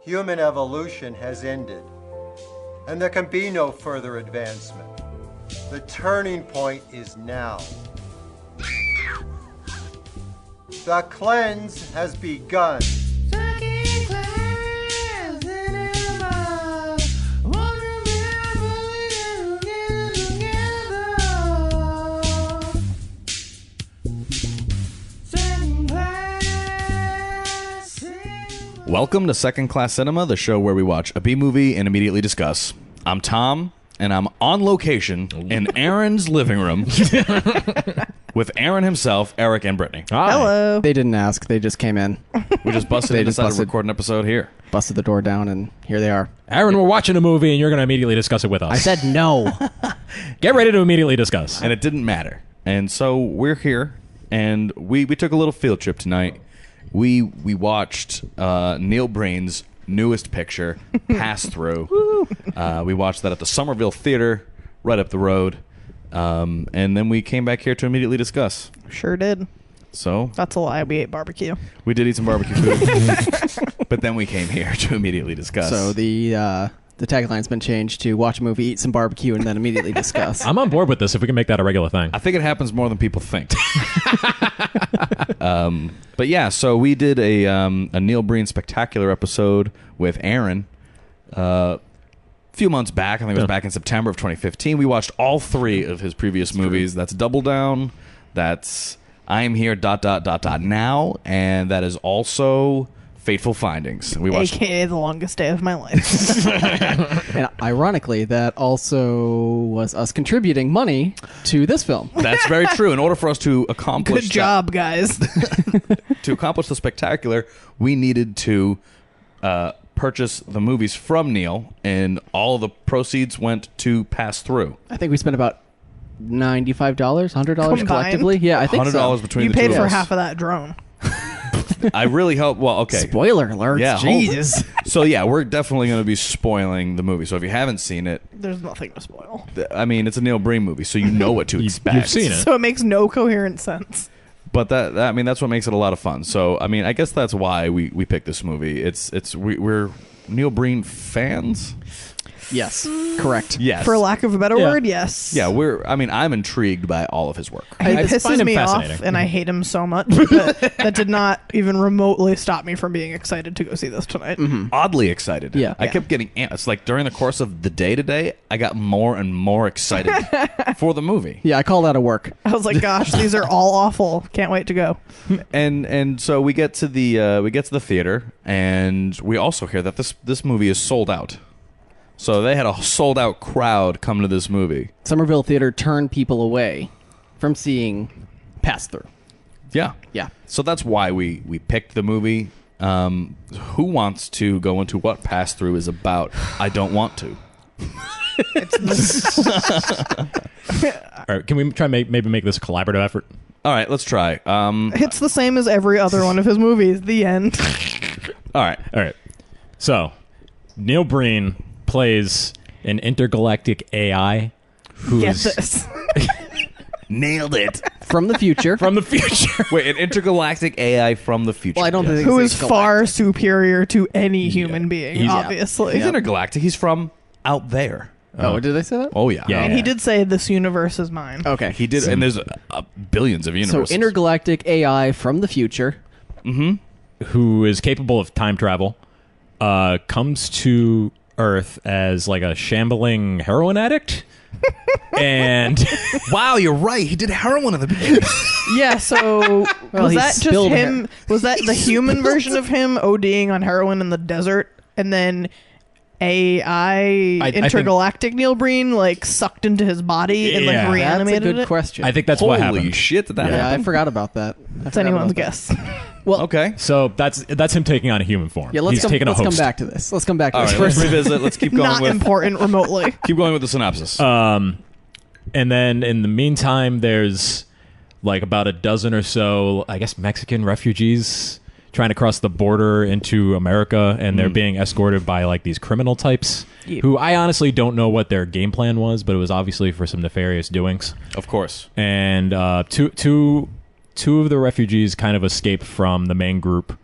Human evolution has ended, and there can be no further advancement. The turning point is now. The cleanse has begun. Welcome to Second Class Cinema, the show where we watch a B movie and immediately discuss. I'm Tom, and I'm on location in Aaron's living room with Aaron himself, Eric, and Brittany. Hi. Hello. They didn't ask. They just came in. We just busted and decided to record an episode here. Busted the door down, and here they are. Aaron, we're watching a movie, and you're going to immediately discuss it with us. I said no. Get ready to immediately discuss. And it didn't matter. And so we're here, and we took a little field trip tonight. We watched Neil Breen's newest picture, THRU. We watched that at the Somerville Theatre, right up the road. And then we came back here to immediately discuss. Sure did. So That's a lie. We ate barbecue. we did eat some barbecue food. But then we came here to immediately discuss. So the tagline's been changed to watch a movie, eat some barbecue, and then immediately discuss. I'm on board with this if we can make that a regular thing. I think it happens more than people think. But yeah, so we did a Neil Breen Spectacular episode with Aaron a few months back. I think it was back in September of 2015. We watched all three of his previous movies. That's Double Down, that's I Am Here, ... now, and that is also Fateful Findings. We watched AKA the longest day of my life. And ironically, that also was us contributing money to this film. That's very true. In order for us to accomplish Good job, guys. to accomplish the Spectacular, we needed to purchase the movies from Neil, and all of the proceeds went to pass through. I think we spent about $95, $100 Combined? collectively. Yeah, I think $100 so. between You the paid two for of us. half of that drone. I really hope. Well, okay. Spoiler alert. Yeah, Jeez. So yeah, we're definitely going to be spoiling the movie. So if you haven't seen it, There's nothing to spoil. I mean, it's a Neil Breen movie, so you know what to expect. You've seen it. So it makes no coherent sense. But that I mean, that's what makes it a lot of fun. So I mean, I guess that's why we picked this movie. We're Neil Breen fans. Yes, correct. Yes. For lack of a better Yeah. word, yes. Yeah, I'm intrigued by all of his work. It I find pisses him me off, fascinating. and I hate him so much. But that did not even remotely stop me from being excited to go see this tonight. Oddly excited. Yeah. I kept getting it's like during the course of the day today, I got more and more excited for the movie. Yeah, I call that a work. I was like, gosh, these are all awful. Can't wait to go. And so we get to the theater, and we also hear that this movie is sold out. So they had a sold out crowd come to this movie. Somerville Theatre turned people away from seeing Pass Through. Yeah. Yeah. So that's why we picked the movie. Who wants to go into what Pass Through is about? I don't want to. All right, can we try maybe make this a collaborative effort? All right, let's try. It's the same as every other one of his movies. The end. All right. All right. So, Neil Breen plays an intergalactic AI Get who's this. Nailed it. From the future. from the future. Wait, an intergalactic AI from the future. Well, I don't think Who it's is galactic. far superior to any human being, He's- obviously. He's intergalactic. He's from out there. Oh, did they say that? Oh, yeah. Yeah. And he did say, this universe is mine. Okay. He did, and there's billions of So universes. intergalactic AI from the future. Who is capable of time travel, comes to Earth as like a shambling heroin addict. And Wow, you're right. He did heroin in the beginning. Yeah, so Well, was he that just spilled him? Was that the human version of him ODing on heroin in the desert, and then AI think- intergalactic Neil Breen like sucked into his body and Yeah. like That's a reanimated good it? question. I think that's what Holy happened. shit, did that yeah, happen? I forgot about that. It's anyone's guess. Well, Okay. So that's him taking on a human form. yeah, He's taking a let's come host. back to this. Let's come back to All this right, first. let's revisit. Let's keep going Not with important remotely. keep going with the synopsis. And then in the meantime, there's like about a dozen or so, I guess, Mexican refugees trying to cross the border into America, and they're being escorted by like these criminal types Yep. who I honestly don't know what their game plan was, but it was obviously for some nefarious doings. Of course. And two of the refugees kind of escape from the main group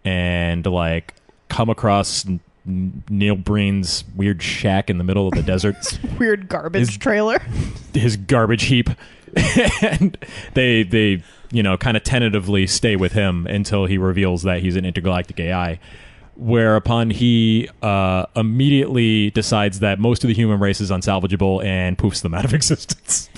and like come across Neil Breen's weird shack in the middle of the desert. Weird garbage trailer. His garbage heap. And they kind of tentatively stay with him until he reveals that he's an intergalactic AI. Whereupon he immediately decides that most of the human race is unsalvageable and poofs them out of existence.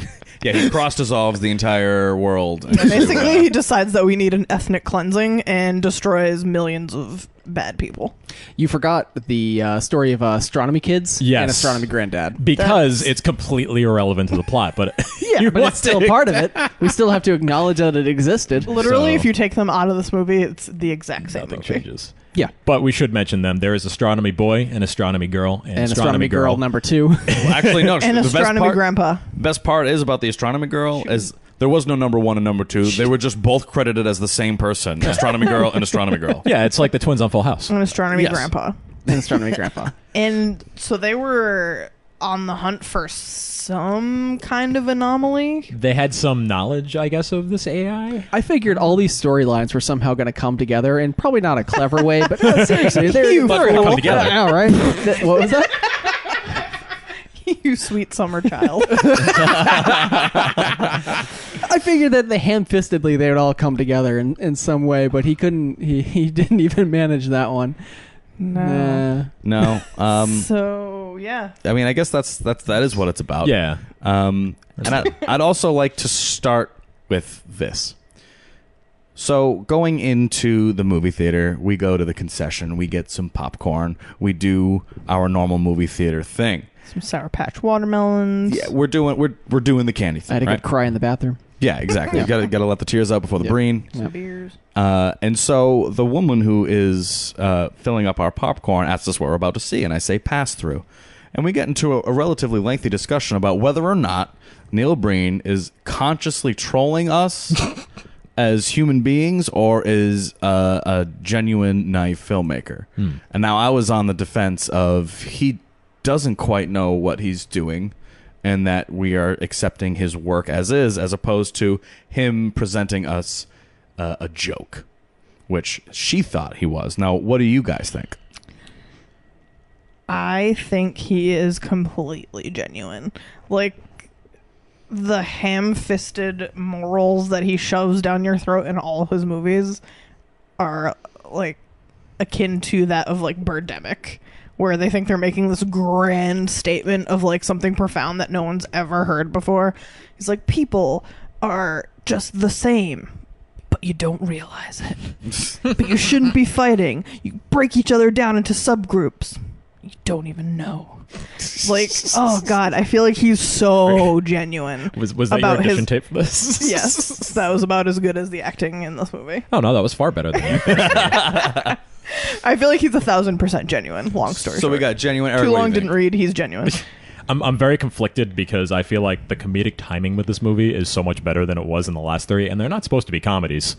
Yeah, he cross-dissolves the entire world. Basically, he decides that we need an ethnic cleansing and destroys millions of bad people. You forgot the story of astronomy kids Yes. and astronomy granddad. Because it's completely irrelevant to the plot. But Yeah, but it's still part of it. We still have to acknowledge that it existed. Literally, So- if you take them out of this movie, it's the exact same nothing movie. changes. Yeah. But we should mention them. There is Astronomy Boy and Astronomy Girl. And Astronomy Girl number 2. Well, actually, no. And the best Astronomy part, Grandpa. best part is about the Astronomy Girl is there was no number 1 and number 2. They were just both credited as the same person. Astronomy Girl and Astronomy Girl. Yeah, it's like the twins on Full House. And Astronomy Yes. Grandpa. And Astronomy Grandpa. And so they were on the hunt for some kind of anomaly. They had some knowledge, I guess, of this AI. I figured all these storylines were somehow going to come together in probably not a clever way, but seriously, You they're fool. come together. Yeah, right? What was that? You sweet summer child. I figured that the ham-fistedly they would all come together in some way, but he couldn't. He didn't even manage that one. No. No. So, yeah. I mean, I guess that is what it's about. Yeah. And I'd also like to start with this. So going into the movie theater, we go to the concession, we get some popcorn, we do our normal movie theater thing. Some Sour Patch watermelons. Yeah, we're doing the candy thing. I had a right? good cry in the bathroom. Yeah, exactly. You gotta let the tears out before the breen. Some beers. And so the woman who is filling up our popcorn asks us what we're about to see, and I say pass through. And we get into a relatively lengthy discussion about whether or not Neil Breen is consciously trolling us as human beings or is a genuine naive filmmaker. And now I was on the defense of he doesn't quite know what he's doing and that we are accepting his work as is, as opposed to him presenting us a joke, which she thought he was. Now, what do you guys think? I think he is completely genuine. Like, the ham-fisted morals that he shoves down your throat in all his movies are, like, akin to that of, like, Birdemic, where they think they're making this grand statement of, like, something profound that no one's ever heard before. He's like, people are just the same, but you don't realize it. But you shouldn't be fighting. You break each other down into subgroups. You don't even know. Like, oh god, I feel like he's so genuine. Was that about your audition his- tape for this? Yes, that was about as good as the acting in this movie. Oh, no, that was far better than you. I feel like he's 1,000% genuine. Long story So short. we got genuine. Eric, Too what do long you think? didn't read. He's genuine. I'm very conflicted because I feel like the comedic timing with this movie is so much better than it was in the last three, and they're not supposed to be comedies.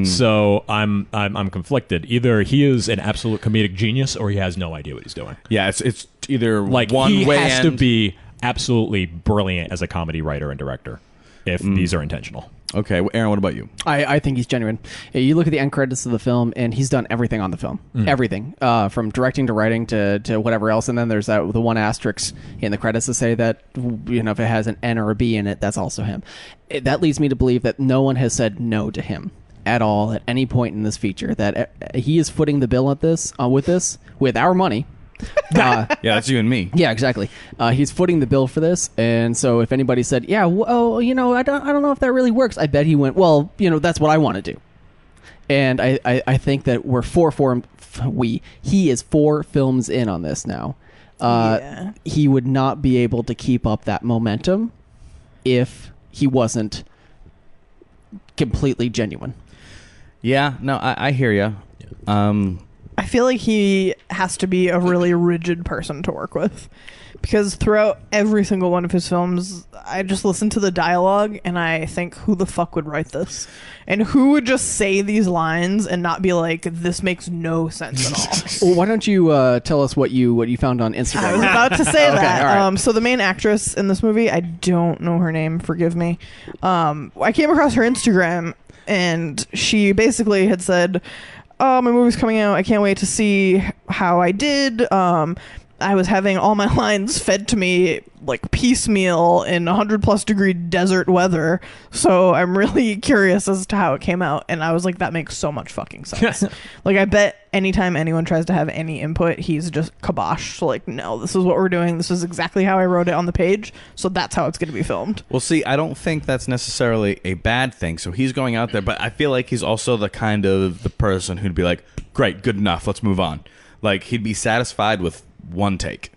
So I'm conflicted. Either he is an absolute comedic genius, or he has no idea what he's doing. Yeah, it's either Like one he way has to and- be absolutely brilliant as a comedy writer and director if these are intentional. Okay, Aaron, what about you? I think he's genuine. You look at the end credits of the film, and he's done everything on the film. Everything. From directing to writing to whatever else. And then there's the one asterisk in the credits to say that, you know, if it has an N or a B in it, that's also him. That leads me to believe that no one has said no to him at all at any point in this feature. That he is footing the bill at this with our money. Yeah, that's you and me. Yeah, exactly. He's footing the bill for this, and so if anybody said, "Yeah, well, you know, I don't know if that really works," I bet he went, "Well, you know, that's what I want to do." And I think that we're he is 4 films in on this now. Yeah. He would not be able to keep up that momentum if he wasn't completely genuine. Yeah, no, I hear you. I feel like he has to be a really rigid person to work with, because throughout every single one of his films, I just listen to the dialogue and I think, who the fuck would write this? And who would just say these lines and not be like, this makes no sense at all? Well, why don't you tell us what you found on Instagram? I was about to say Okay, that. all right. So the main actress in this movie, I don't know her name, forgive me. I came across her Instagram, and she basically had said, oh, my movie's coming out. I can't wait to see how I did. I was having all my lines fed to me like piecemeal in 100+ degree desert weather. So I'm really curious as to how it came out. And I was like, that makes so much fucking sense. Like, I bet anytime anyone tries to have any input, he's just kibosh. So like, no, this is what we're doing. This is exactly how I wrote it on the page. So that's how it's going to be filmed. Well, see, I don't think that's necessarily a bad thing. So he's going out there, but I feel like he's also the kind of the person who'd be like, great, good enough, let's move on. Like, he'd be satisfied with one take.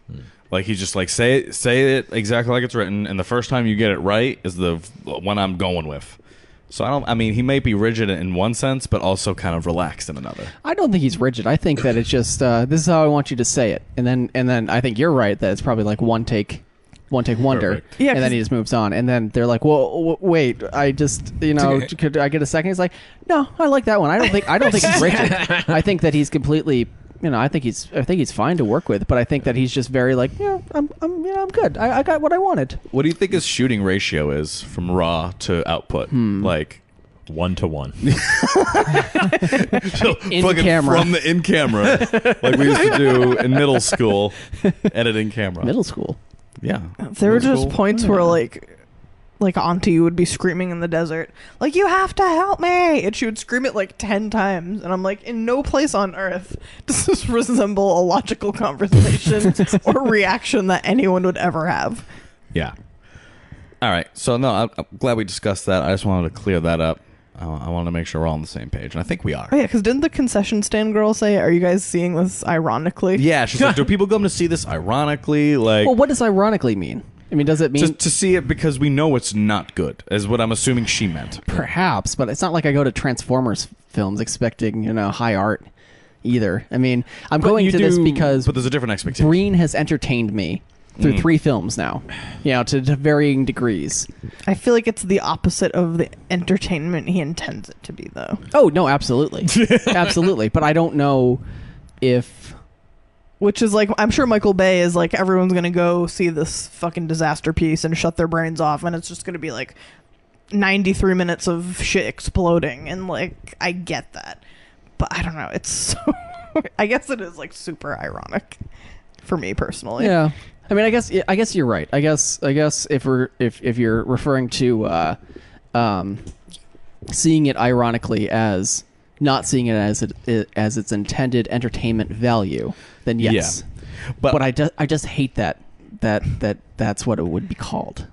Like, he's just like, say it exactly like it's written, and the first time you get it right is the one I'm going with. So I mean, he may be rigid in one sense, but also kind of relaxed in another. I don't think he's rigid. I think that it's just this is how I want you to say it, and then I think you're right that it's probably like one take wonder. Perfect. Yeah, and then he just moves on, and then they're like, well, wait, I just could I get a second? He's like, no, I like that one. I don't think he's rigid. I think that he's completely. I think he's fine to work with, but I think that he's just very like, I'm good. I got what I wanted. What do you think his shooting ratio is from raw to output? Like 1 to 1. In camera. From the in camera, like we used to do in middle school, editing camera. Middle school. Yeah. There were just points where like Auntie would be screaming in the desert, like, you have to help me, and she would scream it like 10 times, and I'm like, in no place on earth does this resemble a logical conversation or reaction that anyone would ever have. Yeah. All right. So no, I'm glad we discussed that. I just wanted to clear that up. I wanted to make sure we're all on the same page, and I think we are. Oh yeah, because didn't the concession stand girl say, are you guys seeing this ironically? Yeah, she's like, do people come to see this ironically? Like, Well, what does ironically mean? I mean, does it mean to see it because we know it's not good, is what I'm assuming she meant. perhaps? But it's not like I go to Transformers films expecting high art either. I mean, I'm going to this because But there's a different expectation. Breen has entertained me through 3 films now, to varying degrees. I feel like it's the opposite of the entertainment he intends it to be, though. Oh no, absolutely, absolutely. But I don't know if. Which is like, I'm sure Michael Bay is like, everyone's going to go see this fucking disaster piece and shut their brains off, and it's just going to be like 93 minutes of shit exploding, and like, I get that. But I don't know, it's so... I guess it is like super ironic for me personally. Yeah. I mean, I guess you're right. I guess if you're referring to seeing it ironically as not seeing it as its intended entertainment value, then yes. Yeah. But I just hate that's what it would be called.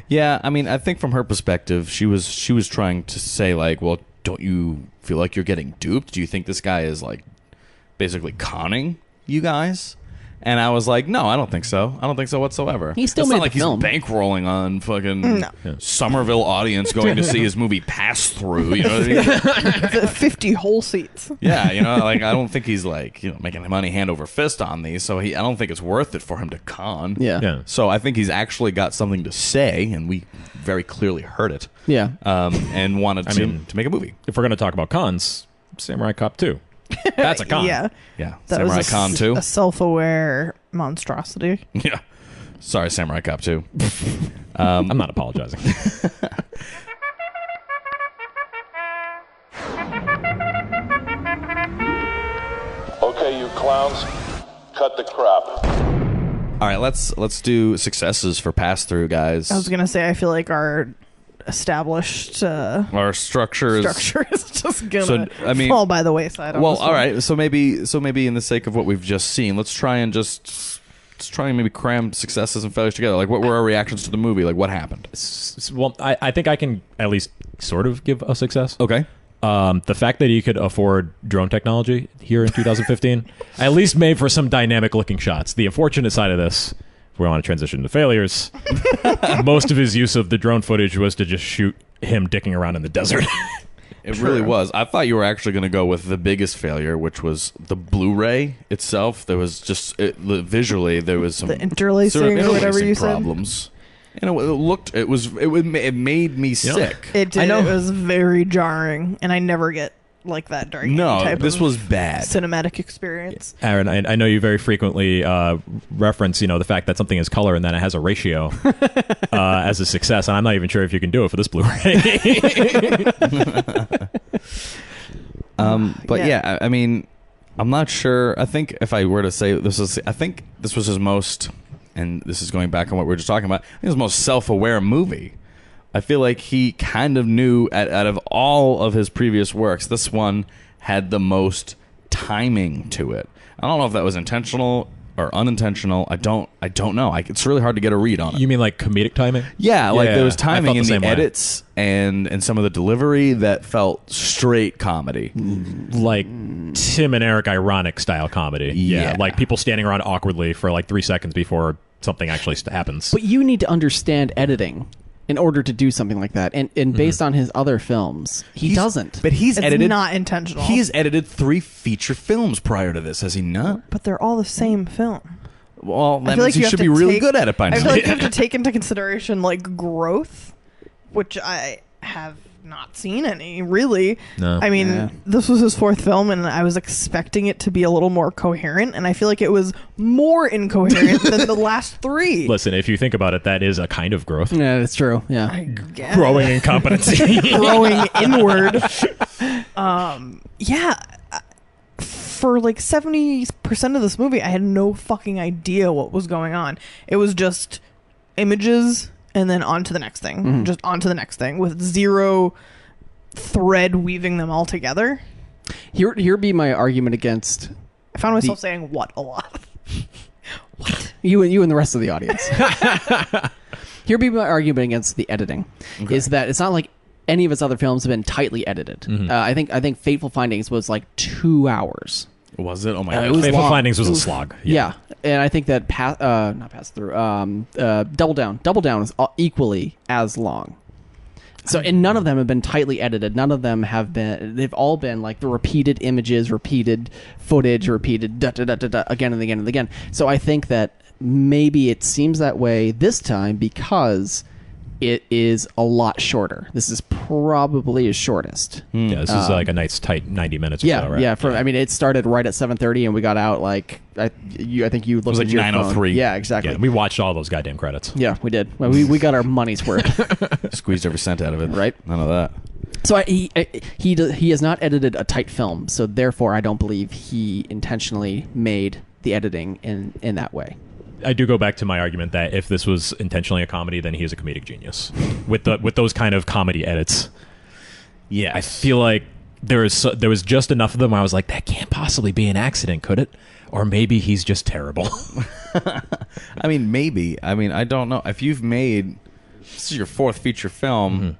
Yeah, I mean, I think from her perspective, she was trying to say like, well, don't you feel like you're getting duped? Do you think this guy is like basically conning you guys? And I was like, no, I don't think so. I don't think so whatsoever. He still it's made not like the film. He's bankrolling on fucking Somerville audience going to see his movie Pass Through. You know what I mean? 50 whole seats. Yeah, like I don't think he's like making money hand over fist on these. So I don't think it's worth it for him to con. Yeah. So I think he's actually got something to say, and we very clearly heard it. Yeah. And wanted to make a movie. If we're going to talk about cons, Samurai Cop 2. That's a con. Yeah. Yeah. That Samurai was Con 2. a self-aware monstrosity. Yeah. Sorry, Samurai Cop 2. I'm not apologizing. Okay, you clowns, cut the crap. All right, let's do successes for Pass Through, guys. I was going to say, I feel like our established Our structure is just going to fall by the wayside. Well, all right. So maybe in the sake of what we've just seen, let's try and maybe cram successes and failures together. Like, what were our reactions to the movie? Like, what happened? Well, I think I can at least sort of give a success. Okay. The fact that he could afford drone technology here in 2015 at least made for some dynamic looking shots. The unfortunate side of this, if we want to transition to failures, most of his use of the drone footage was to just shoot him dicking around in the desert. It really was. I thought you were actually going to go with the biggest failure, which was the Blu-ray itself. There was just visually there was some the interlacing or whatever you said. Problems. And it made me sick. It did. It was very jarring, and I never get like that during any type this of was bad cinematic experience. Aaron, I know you very frequently reference, the fact that something is color and then it has a ratio as a success, and I'm not even sure if you can do it for this Blu-ray. But yeah, I mean, I'm not sure. I think if I were to say I think this was his most, and this is going back on what we were just talking about, I think his most self-aware movie. I feel like he kind of knew out of all of his previous works, this one had the most timing to it. I don't know if that was intentional or unintentional. I don't know. It's really hard to get a read on it. You mean like comedic timing? Yeah, like there was timing in the way. edits and some of the delivery that felt straight comedy. Like Tim and Eric ironic style comedy. Yeah. Like people standing around awkwardly for like 3 seconds before something actually happens. But you need to understand editing in order to do something like that. And based on his other films, he doesn't. But he's It's edited. not intentional. He's edited 3 feature films prior to this, has he not? But they're all the same film. Well, that feel means you he have should to be really take- good at it by now. I feel like you have to take into consideration like growth, which I have not seen any really. No. I mean, Yeah. this was his 4th film, and I was expecting it to be a little more coherent, and I feel like it was more incoherent than the last 3. Listen, if you think about it, that is a kind of growth. Yeah, that's true. Yeah. I guess. Growing incompetency. growing inward. Yeah. For like 70% of this movie, I had no fucking idea what was going on. It was just images and then on to the next thing. Just on to the next thing with zero thread weaving them all together. Here be my argument against I found myself saying what a lot. you and the rest of the audience. Here be my argument against the editing is that it's not like any of his other films have been tightly edited. I think Fateful Findings was like 2 hours. Was it? Oh my It god! was Fateful long. Findings was It a slog. Yeah, and I think that not Pass Through. Double Down is equally as long. So, and none of them have been tightly edited. None of them have been. They've all been like the repeated images, repeated footage, repeated again and again and again. So I think that maybe it seems that way this time because it is a lot shorter. This is probably his shortest. Yeah, this is like a nice tight 90 minutes or Yeah, so, right? yeah. I mean, it started right at 7:30, and we got out like I think you looked was at like your 9:03. phone. Yeah, exactly. Yeah, we watched all those goddamn credits. Yeah, we did. Well, we got our money's worth. Squeezed every cent out of it. Right. None of that. So he has not edited a tight film. So therefore, I don't believe he intentionally made the editing in that way. I do go back to my argument that if this was intentionally a comedy, then he is a comedic genius with those kind of comedy edits. Yeah, I feel like there was just enough of them where I was like, that can't possibly be an accident, could it? Or maybe he's just terrible. I mean, maybe. I mean, I don't know. If you've made this is your 4th feature film,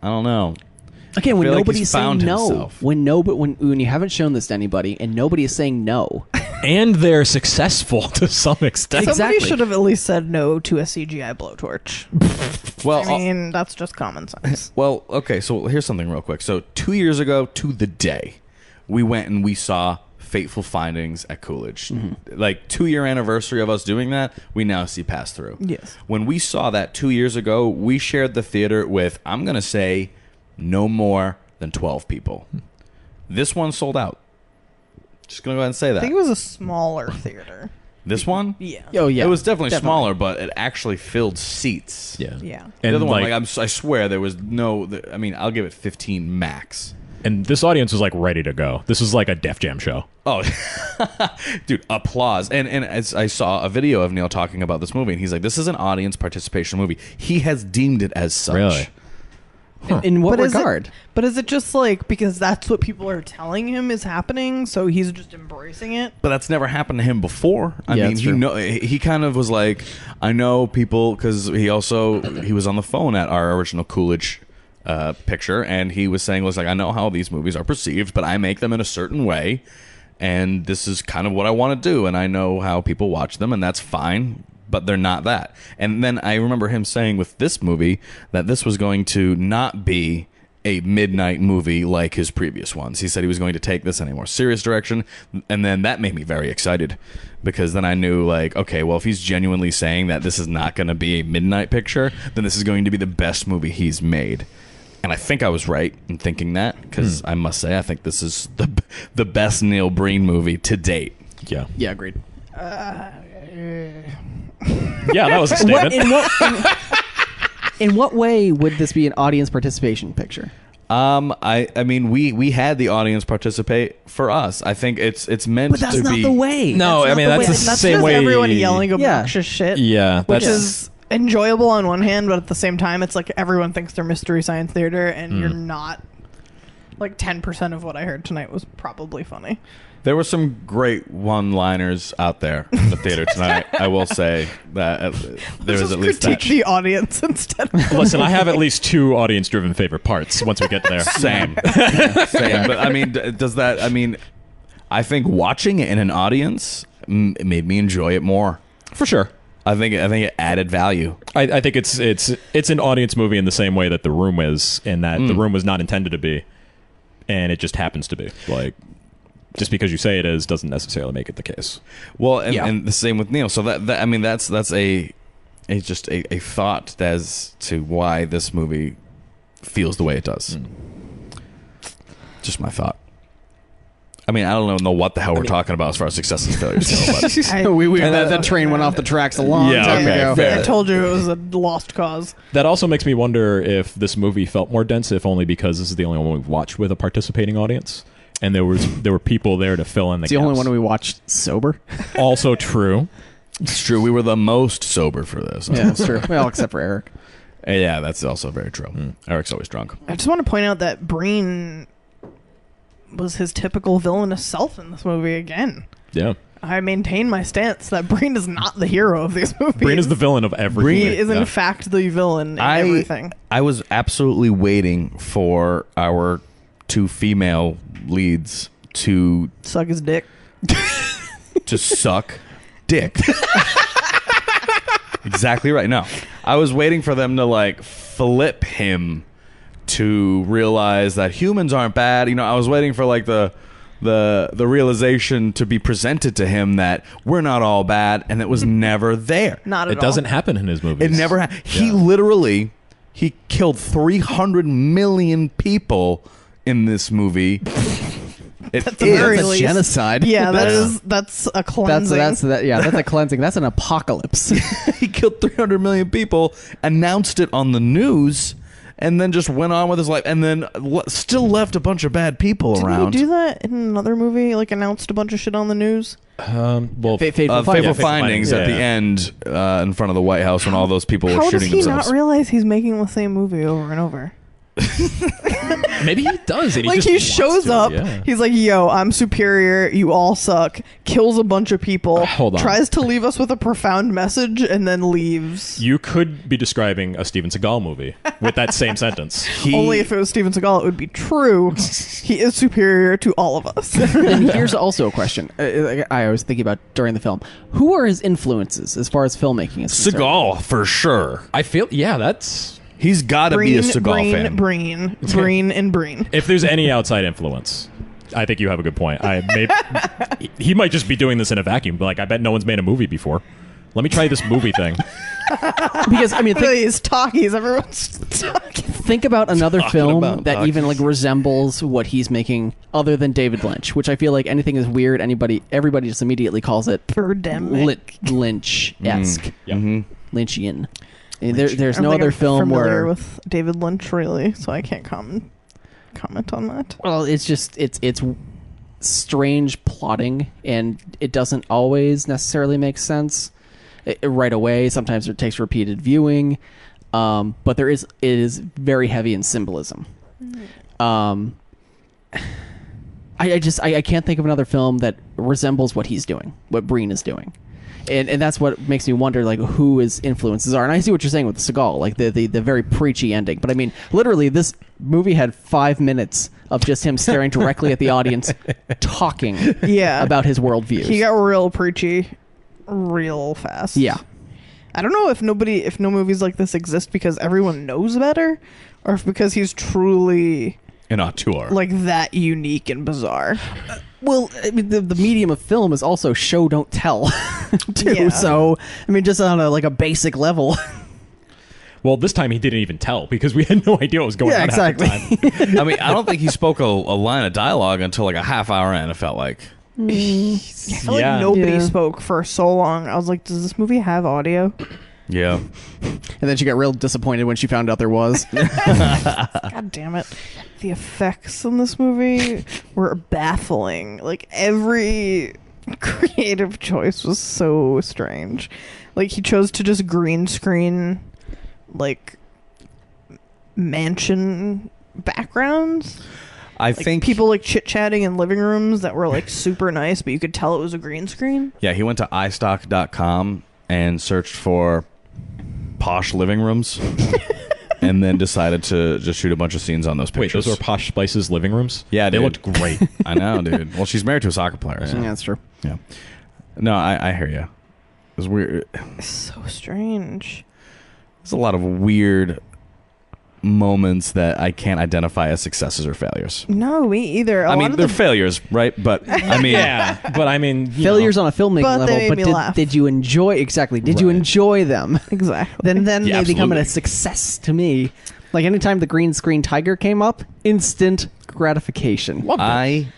I don't know. Again, when feel like nobody's he's saying found no, himself. when you haven't shown this to anybody and nobody is saying no, And they're successful to some extent. Somebody Exactly. should have at least said no to a CGI blowtorch. Well, I mean, that's just common sense. well, okay. So here's something real quick. So 2 years ago to the day, we went and we saw Fateful Findings at Coolidge. Like 2-year anniversary of us doing that, we now see Pass Through. Yes. When we saw that 2 years ago, we shared the theater with, I'm going to say, no more than 12 people. This one sold out. Just going to go ahead and say I think it that. was a smaller theater. This one? Yeah. oh yeah, It was definitely smaller, but it actually filled seats. Yeah. Yeah. The And other one, like, I swear there was no, I mean, I'll give it 15 max. and this audience was like ready to go. This was like a Def Jam show. Oh, dude, applause. And as I saw a video of Neil talking about this movie, and he's like, this is an audience participation movie. He has deemed it as such. Really? in what But is it- regard? But is it just like because that's what people are telling him is happening, so he's just embracing it? But that's never happened to him before. I Yeah, mean, that's true. he kind of was like, I know people, because he was on the phone at our original Coolidge picture, and he was saying, I know how these movies are perceived, but I make them in a certain way, and this is kind of what I want to do, and I know how people watch them, and that's fine, but they're not that. And then I remember him saying with this movie that this was going to not be a midnight movie like his previous ones. He said he was going to take this in a more serious direction, and then that made me very excited, because then I knew, like, okay, well, if he's genuinely saying that this is not going to be a midnight picture, then this is going to be the best movie he's made. And I think I was right in thinking that, because I must say I think this is the best Neil Breen movie to date. Yeah. Yeah, agreed. Yeah, that was a statement. In what way would this be an audience participation picture? I mean, we had the audience participate for us. I think it's meant But that's to not be the way. No, I mean that's the That's same just way. everyone yelling obnoxious shit. Yeah, Which that's is enjoyable on one hand, but at the same time, it's like everyone thinks they're Mystery Science Theater, and you're not. Like 10% of what I heard tonight was probably funny. There were some great one-liners out there in the theater tonight. I will say that there was Just at least critique that. the audience instead. Listen, I have at least 2 audience-driven favorite parts. Once we get there, Same. But I mean, does that? I mean, I think watching it in an audience made me enjoy it more. for sure. I think it added value. I think it's an audience movie in the same way that The Room is, in that The Room was not intended to be, and it just happens to be. Like, just because you say it is doesn't necessarily make it the case. Well, and the same with Neil. So that I mean, that's a thought as to why this movie feels the way it does. Just my thought. I mean, I don't know what the hell we're talking about as far as success and failures go. But That train went off the tracks a long time ago. fair. I told you it was a lost cause. That also makes me wonder if this movie felt more dense, if only because this is the only one we've watched with a participating audience, and there were people there to fill in the It's the gaps. only one we watched sober. Also true. it's true. We were the most sober for this. Yeah, that's true. Well, except for Eric. Yeah, that's also very true. Eric's always drunk. I just want to point out that Breen was his typical villainous self in this movie again. Yeah. I maintain my stance that Breen is not the hero of these movies. Breen is the villain of everything. He is in fact the villain in everything. I was absolutely waiting for our 2 female leads to Suck his dick. suck dick. Exactly right. No, I was waiting for them to like flip him to realize that humans aren't bad. You know, I was waiting for like the realization to be presented to him that we're not all bad, and it was never there. Not at all. It doesn't happen in his movies. It never. He literally killed 300 million people in this movie. At the very That's a least. genocide. Yeah, that's a cleansing. That's a cleansing. That's an apocalypse. He killed 300 million people, announced it on the news, and then just went on with his life, and then still left a bunch of bad people Didn't around. he do that in another movie? Like announced a bunch of shit on the news. Well, Fateful Fateful Findings. Findings at the end in front of the White House when all those people were How does shooting he themselves. not realize he's making the same movie over and over? maybe he does. And Like just he wants shows to, up, yeah. he's like, "Yo, I'm superior. You all suck." Kills a bunch of people. Hold on. Tries to leave us with a profound message, and then leaves. You could be describing a Steven Seagal movie with that same sentence. Only if it was Steven Seagal, it would be true. He is superior to all of us. And here's also a question I was thinking about during the film. Who are his influences as far as filmmaking is concerned? Seagal, for sure. I feel, that's... He's got to be a Seagal fan. Breen, and Breen. If there's any outside influence, I think you have a good point. He might just be doing this in a vacuum. Like, I bet no one's made a movie before. Let me try this movie thing. Because I mean, These talkies, everyone's talking. think about another Talking film about that even like talkies. resembles what he's making, other than David Lynch, which I feel like anything is weird. Everybody just immediately calls it Birdemic. Lynch-esque, Yeah. Lynchian. And there's I don't no think other I'm film familiar where with David Lynch really, so I can't comment on that. well, it's just it's strange plotting, and it doesn't always necessarily make sense right away. Sometimes it takes repeated viewing, but it is very heavy in symbolism. I can't think of another film that resembles what he's doing, what Breen is doing. And that's what makes me wonder, like, who his influences are. And I see what you're saying with Seagal, like the very preachy ending. But I mean, literally, this movie had 5 minutes of just him staring directly at the audience, talking about his worldviews. He got real preachy real fast. Yeah. I don't know if no movies like this exist because everyone knows better, or if because he's truly An auteur. like that unique and bizarre. Well, I mean, the medium of film is also show, don't tell, too. Yeah. So, I mean, just on a basic level. Well, this time he didn't even tell because we had no idea what was going on exactly. half the time. I mean, I don't think he spoke a line of dialogue until like a half hour in, it felt like. I feel Yeah. like nobody Yeah. spoke for so long. I was like, does this movie have audio? Yeah. And then she got real disappointed when she found out there was. God damn it. The effects in this movie were baffling. Like, every creative choice was so strange. Like, he chose to just green screen, like, mansion backgrounds. I Like, think people, like, chit-chatting in living rooms that were, like, super nice, but you could tell it was a green screen. Yeah, he went to iStock.com and searched for posh living rooms and then decided to just shoot a bunch of scenes on those Wait, pictures. those were Posh Spice's living rooms? Yeah, they dude. looked great. I know, dude. Well, she's married to a soccer player. So. Yeah, that's true. Yeah. No, I hear you. It was weird. It's so strange. There's a lot of weird moments that I can't identify as successes or failures. No, me either. I mean, they're failures, right? But I mean, Yeah, but I mean, Failures on a filmmaking But they level, made but me laugh. did you enjoy exactly? Did you Right. enjoy them? Exactly. Then Yeah, they become absolutely. a success to me. Like anytime the green screen tiger came up, instant gratification.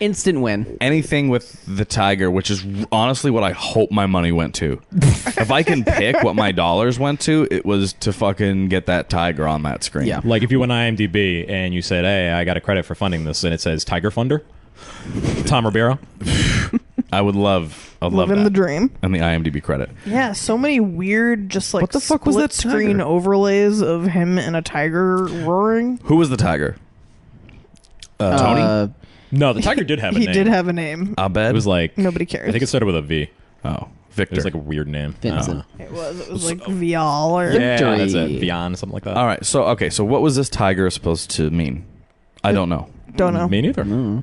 Instant win. anything with the tiger, which is honestly what I hope my money went to. If I can pick what my dollars went to, it was to fucking get that tiger on that screen. Yeah. like if you went to IMDb and you said, "Hey, I got a credit for funding this," and it says Tiger Funder, Tom Ribeiro. I would love Living that. the dream. And the IMDb credit. Yeah, so many weird, just like What the fuck was that split screen tiger? overlays of him and a tiger roaring. Who was the tiger? Tony? No, the tiger did have a He name. did have a name. Abed? It was like Nobody cares. I think it started with a V. oh, It Victor. was like a weird name. Vincent. It was like Vial or Yeah, that's Victory. it. Vian, something like that. All right. So what was this tiger supposed to mean? I don't know. don't know. Me neither.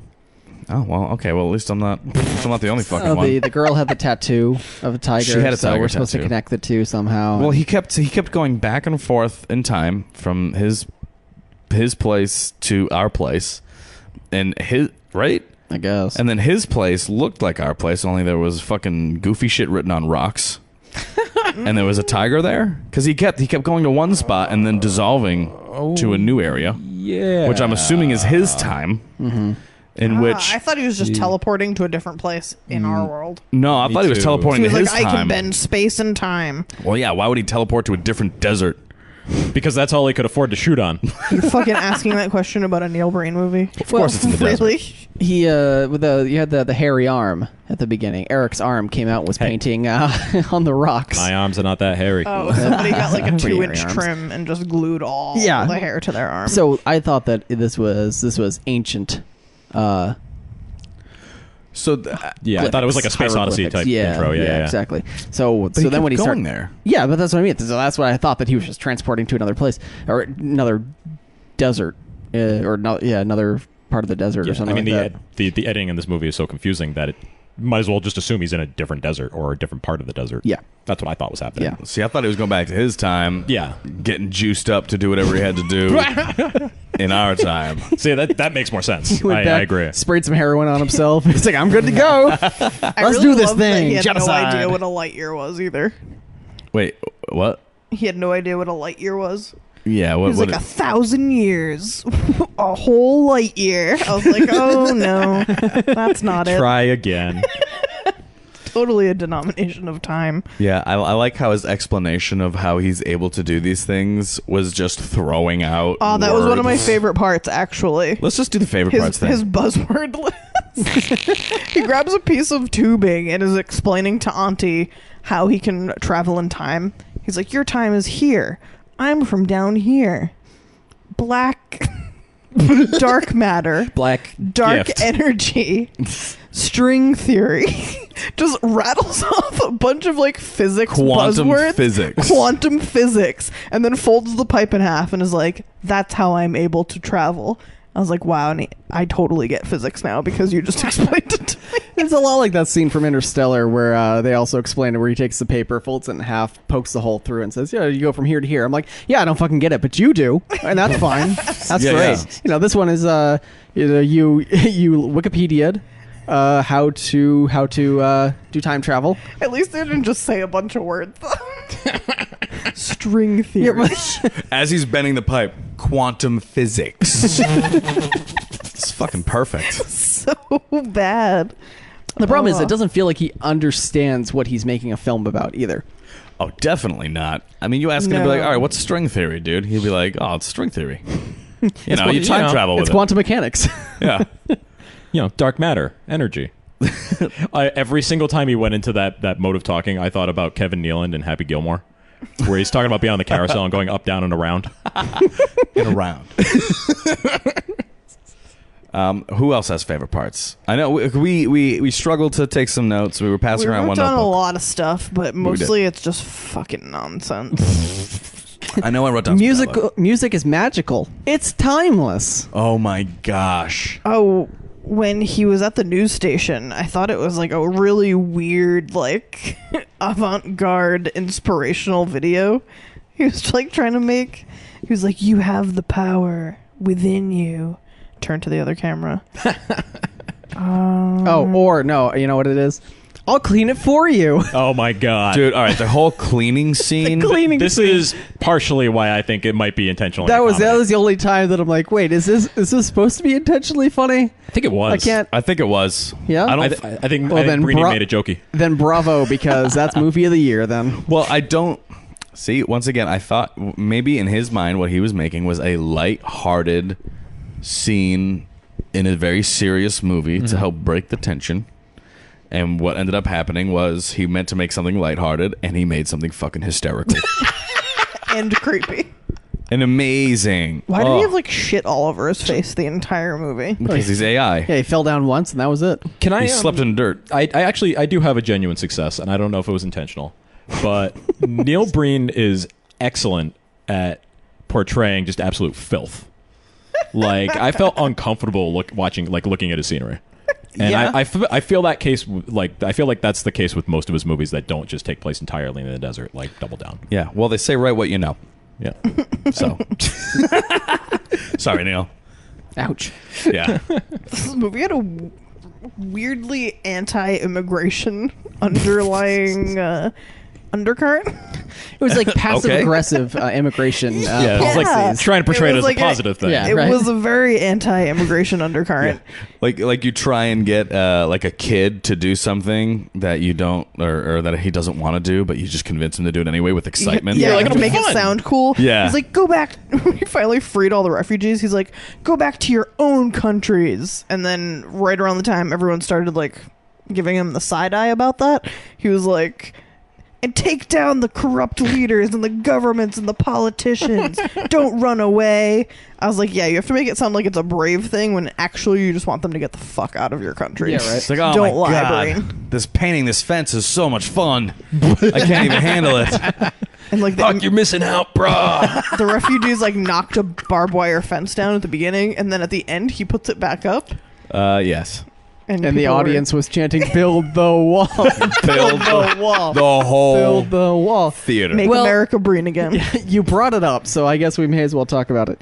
Oh well, okay. Well, at least I'm not the only fucking one. The girl had the tattoo of a tiger. She had a so tiger we're supposed tattoo. to connect the two somehow. Well, he kept going back and forth in time from his place to our place, and his right, I guess. and then his place looked like our place, only there was fucking goofy shit written on rocks, and there was a tiger there because he kept going to one spot and then dissolving to a new area, Yeah. which I'm assuming is his time. In which I thought he was just teleporting to a different place in our world. no, I thought he was too. teleporting He was to like, his I time. can bend space and time. Well, yeah. Why would he teleport to a different desert? because that's all he could afford to shoot on. You fucking asking that question about a Neil Breen movie? Of course, it's in the desert. Really? He you had the hairy arm at the beginning. Eric's arm came out and was painting on the rocks. My arms are not that hairy. Oh, somebody got like a Pretty 2-inch hairy arms. trim and just glued all Yeah. the hair to their arm. So I thought that this was ancient. So Yeah, I thought it was like a Space Odyssey type intro. Yeah. exactly. So he then when he kept started going there. yeah, but that's what I mean. So that's what I thought, that he was just transporting to another place or another desert, or no, another part of the desert or Yeah, something. I mean, like that. the editing in this movie is so confusing that it might as well just assume he's in a different desert or a different part of the desert. Yeah. That's what I thought was happening. Yeah. See, I thought he was going back to his time. Yeah. Getting juiced up to do whatever he had to do in our time. See, that makes more sense. He went I back, agree. Sprayed some heroin on himself. He's like, I'm good to go. I Let's really do this love that thing. He had no Genocide. idea what a light year was either. Wait, what? He had no idea what a light year was. Yeah, He what? was what like 1,000 years, a whole light year. I was like, oh no, that's not it. Try again. Totally a denomination of time. yeah, I like how his explanation of how he's able to do these things was just throwing out. Oh, that was one of my words. favorite parts, actually. Let's just do the favorite parts His thing. buzzword list. He grabs a piece of tubing and is explaining to Auntie how he can travel in time. He's like, your time is here. I'm from down here. Black, dark matter, Black. dark gift. energy, string theory. Just rattles off a bunch of like physics Quantum buzzwords. physics. Quantum physics. And then folds the pipe in half and is like, that's how I'm able to travel. I was like, wow, I totally get physics now because you just explained it to me. It's a lot like that scene from Interstellar where they also explain it, where he takes the paper, folds it in half, pokes the hole through, and says, yeah, you go from here to here. I'm like, yeah, I don't fucking get it, but you do. And that's fine. That's Yeah, great. yeah. You know, this one is, you Wikipedia'd how to do time travel. At least they didn't just say a bunch of words. String theory. As he's bending the pipe, quantum physics. It's fucking perfect. So bad. The problem is it doesn't feel like he understands what he's making a film about either. Oh, definitely not. I mean, you ask him to be No. like, all right, what's string theory, dude? He'd be like, oh, it's string theory. You know, you time travel with It's it. quantum mechanics. Yeah. Dark matter, energy. Every single time he went into that mode of talking, I thought about Kevin Nealon and Happy Gilmore, where he's talking about being on the carousel and going up, down, and around. And around. Who else has favorite parts? I know we struggled to take some notes. We were passing We around wrote one down a notebook. lot of stuff, but mostly it's just fucking nonsense. I know I wrote down some dialogue. Music is magical. It's timeless. Oh my gosh. Oh, when he was at the news station, I thought it was like a really weird, like, avant-garde inspirational video. He was like trying to make. He was like, "You have the power within you." Turn to the other camera. Or no, you know what it is? I'll clean it for you. Oh my god, Dude, all right, the whole cleaning scene. This is partially why I think it might be intentional. That was the only time that I'm like, wait, is this supposed to be intentionally funny? I think it was. I can't. I think it was. Yeah? I I, don't. th- I think, Well, I think then Breenie bro- made it jokey. Then bravo, because that's movie of the year. Then Well, I don't. See, once again, I thought maybe in his mind what he was making was a light-hearted scene in a very serious movie to help break the tension. And what ended up happening was he meant to make something lighthearted, and he made something fucking hysterical And creepy. and amazing. Why did he have like shit all over his face the entire movie? Because he's AI. yeah, he fell down once, and that was it. Can I? He slept in dirt. I actually do have a genuine success, and I don't know if it was intentional, but Neil Breen is excellent at portraying just absolute filth. Like I felt uncomfortable looking at his scenery, and Yeah. I feel that case I feel like that's the case with most of his movies that don't just take place entirely in the desert, like Double Down. Yeah. Well, they say write what you know. Yeah. So, sorry, Neil. Ouch. Yeah. This movie had a weirdly anti-immigration underlying undercurrent. It was like passive Okay. aggressive immigration. Yeah, it's like policies. trying to portray It it was as like a positive thing. Yeah. It right. was a very anti-immigration undercurrent. Like you try and get like a kid to do something that you don't or that he doesn't want to do, but you just convince him to do it anyway with excitement. Yeah, like, to it'll be make it fun. sound cool. Yeah. He's like, go back. He finally freed all the refugees. He's like, go back to your own countries. And then right around the time everyone started like giving him the side eye about that, he was like, and take down the corrupt leaders and the governments and the politicians. Don't run away. I was like, yeah, you have to make it sound like it's a brave thing when actually you just want them to get the fuck out of your country. Yeah, right. It's like, oh Don't my lie, god, Breen. this painting this fence is so much fun. I can't even handle it. And like Fuck, you're missing out, bruh. the refugees like knocked a barbed wire fence down at the beginning, and then at the end he puts it back up. Yes. And the people were- audience was chanting, "Build the wall, Build the wall. the whole build the wall." theater. Make Well- America Breen again. You brought it up, so I guess we may as well talk about it.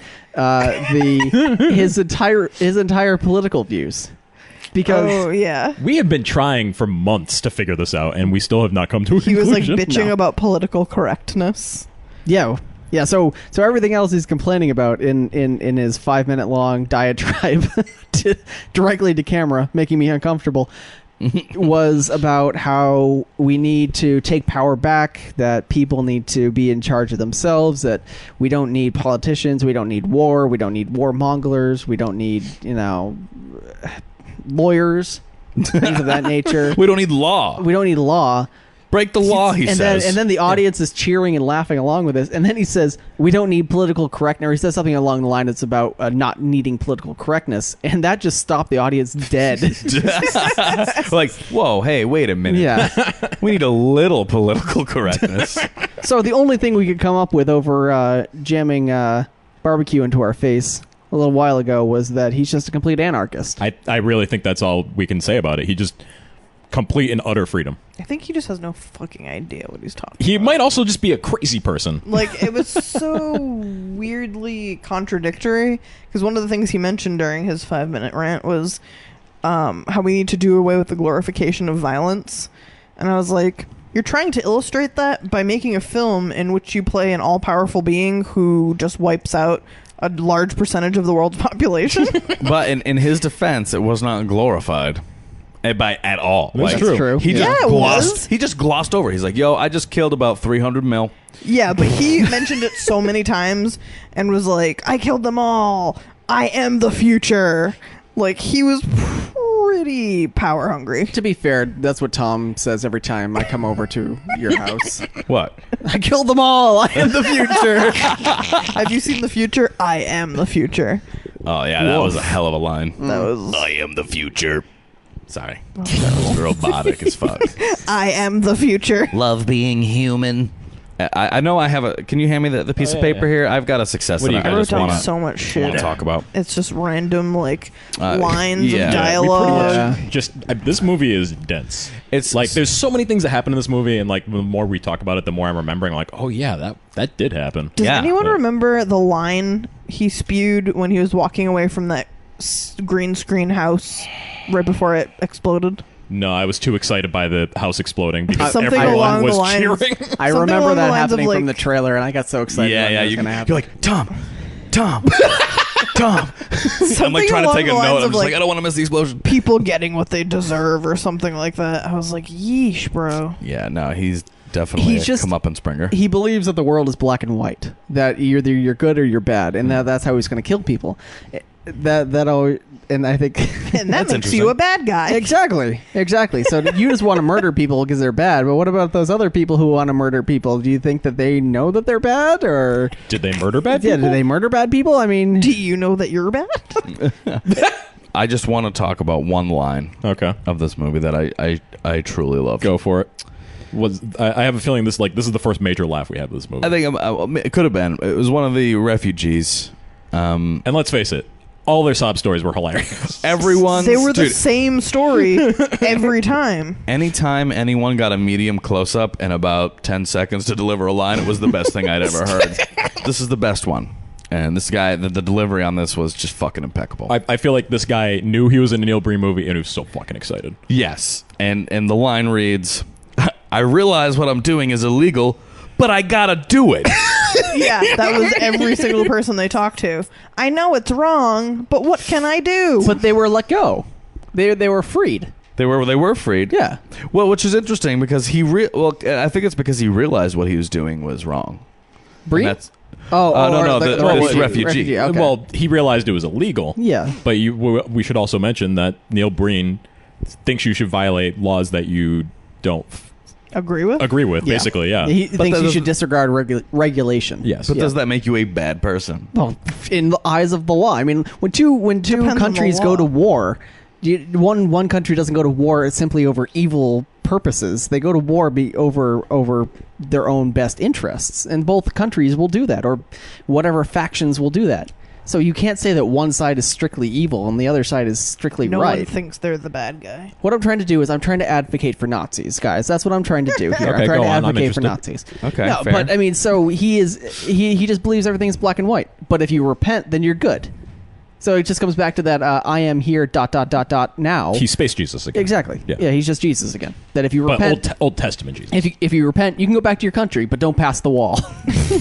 His entire political views, because Oh yeah. We have been trying for months to figure this out, and we still have not come to a He was like conclusion. bitching No. about political correctness. yeah. So everything else he's complaining about in his 5-minute long diatribe directly to camera, making me uncomfortable, was about how we need to take power back, that people need to be in charge of themselves, that we don't need politicians, we don't need war, we don't need warmongers, we don't need, lawyers, things of that nature. We don't need law. We don't need law. Break the law, he says. And then the audience is cheering and laughing along with this. And then he says, we don't need political correctness. Or he says something along the line that's about not needing political correctness. And that just stopped the audience dead. Like, whoa, hey, wait a minute. Yeah. We need a little political correctness. So the only thing we could come up with over jamming barbecue into our face a little while ago was that he's just a complete anarchist. I really think that's all we can say about it. He just complete and utter freedom. I think he just has no fucking idea what he's talking He about. might also just be a crazy person. Like, it was so weirdly contradictory, because one of the things he mentioned during his 5-minute rant was how we need to do away with the glorification of violence. And I was like, you're trying to illustrate that by making a film in which you play an all-powerful being who just wipes out a large percentage of the world's population? But in his defense, it was not glorified. By at all. That's true. He just Yeah, it was. He just glossed over. He's like, "Yo, I just killed about 300 mil." Yeah, but he mentioned it so many times and was like, I killed them all. I am the future. Like, he was pretty power hungry. To be fair, that's what Tom says every time I come over to your house. What? I killed them all. I am the future. Have you seen the future? I am the future. Oh yeah, that was a hell of a line. That was I am the future. Sorry, that was robotic as fuck. I am the future. Love being human. I know I have a. Can you hand me the piece of paper here? I've got a success What do that you I got? just I wrote want down to so much shit. talk about. It's just random like Uh, lines yeah. of Yeah, We pretty dialogue. much just this movie is dense. It's Like there's so many things that happen in this movie, and like the more we talk about it, the more I'm remembering. Like, oh yeah, that did happen. Does Yeah. anyone remember the line he spewed when he was walking away from that green screen house right before it exploded? No, I was too excited by the house exploding because Something everyone along was the lines- cheering. I Something remember along the that lines of, happening from the like- trailer, and I got so excited. Yeah, when yeah. it was gonna happen. You're like Tom. I'm like trying to along take a the lines note. of, I'm just like, like, I don't want to miss the explosion. People getting what they deserve or something like that. I was like, yeesh, bro. Yeah, no, he's definitely He's just- come up in Springer. He believes that the world is black and white. That either you're good or you're bad, and that's how he's going to kill people. That always, and I think And that That's makes you interesting. a bad guy. exactly. So you just want to murder people because they're bad, but what about those other people who want to murder people? Do you think that they know that they're bad, or Did they murder bad yeah, people? do they murder bad people? I mean, Do you know that you're bad? I just want to talk about one line Okay, of this movie that I truly love. go for it. I have a feeling this is the first major laugh we have with this movie. I think it could have been. It was one of the refugees. And let's face it, all their sob stories were hilarious. Everyone. They were the dude, same story every time. anytime anyone got a medium close up in about 10 seconds to deliver a line, it was the best thing I'd ever heard. This is the best one. And this guy, the delivery on this was just fucking impeccable. I feel like this guy knew he was in a Neil Breen movie, and he was so fucking excited. Yes. And the line reads, I realize what I'm doing is illegal, but I gotta do it. Yeah, that was every single person they talked to. I know it's wrong, but what can I do? but they were let go. They were freed. They were freed. Yeah. Well, which is interesting because I think it's because he realized what he was doing was wrong. Breen? And that's Oh, no, the this refugee. Okay. Well, he realized it was illegal. Yeah. But we should also mention that Neil Breen thinks you should violate laws that you don't Agree with? agree with, basically, yeah. He thinks that you should disregard regulation. Yes. But does that make you a bad person? Well, in the eyes of the law. I mean, when two Depends on the countries go law. to war, one country doesn't go to war simply over evil purposes. They go to war over their own best interests, and both countries will do that, or whatever factions will do that. So you can't say that one side is strictly evil and the other side is strictly No right. one thinks they're the bad guy. What I'm trying to do is I'm trying to advocate for Nazis, guys. That's what I'm trying to do here. Okay, I'm trying go to on. I'm advocate for interested. Nazis. Okay, No, fair. but I mean, so he just believes everything's black and white. But if you repent, then you're good. So it just comes back to that I am here ... now. He's Space Jesus again. Exactly. Yeah. Yeah, he's just Jesus again. That if you But repent, Old Testament Jesus. if you repent, you can go back to your country, but don't pass the wall.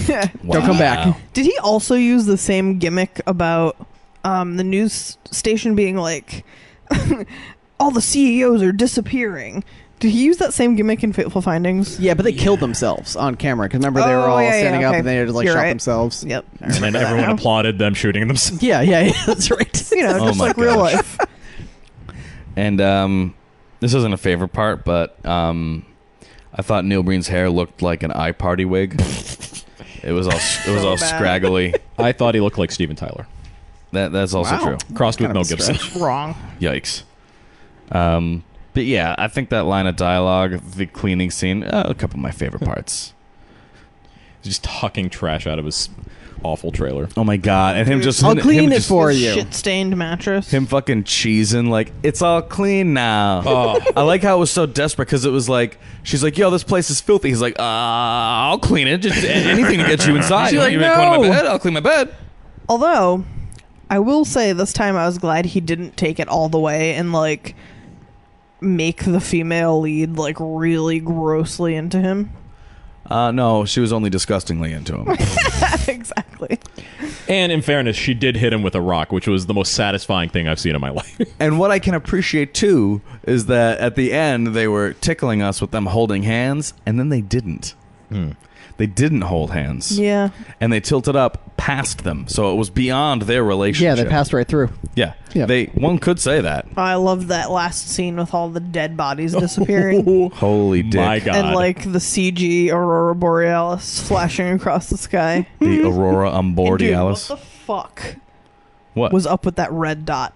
Don't come back. Did he also use the same gimmick about the news station being like, all the CEOs are disappearing? Did he use that same gimmick in Fateful Findings? Yeah, but they killed themselves on camera because remember they were Oh, all yeah, yeah, standing up okay. and they just like You're shot right. themselves. Yep. And then everyone applauded them shooting themselves. Yeah, that's right. You know, Oh just my like real gosh. life. And this isn't a favorite part, but I thought Neil Breen's hair looked like an iParty wig. It was all bad. scraggly. I thought he looked like Steven Tyler. That's also Wow. true. Crossed with Kind Mel of a Gibson. stretch. Wrong. Yikes. But yeah, I think that line of dialogue, the cleaning scene, a couple of my favorite parts. Just hucking trash out of his awful trailer. Oh my god! And him just I'll clean him it just- for you. Shit-stained mattress. Him fucking cheesing like it's all clean now. Oh. I like how it was so desperate because it was like she's like, "Yo, this place is filthy." He's like, I'll clean it. Just anything to get you inside. She's like, you come to my "No." bed? I'll clean my bed." Although, I will say this time I was glad he didn't take it all the way and like make the female lead like really grossly into him. No, she was only disgustingly into him. Exactly. And in fairness, she did hit him with a rock, which was the most satisfying thing I've seen in my life. And what I can appreciate too is that at the end they were tickling us with them holding hands, and then they didn't. They didn't hold hands. Yeah. And they tilted up past them, so it was beyond their relationship. Yeah, they passed right through. Yeah. Yeah. One could say that. I loved that last scene with all the dead bodies disappearing. Holy dick. My God. And like the CG Aurora Borealis flashing across the sky. The Aurora And dude, Borealis. what the fuck What? was up with that red dot?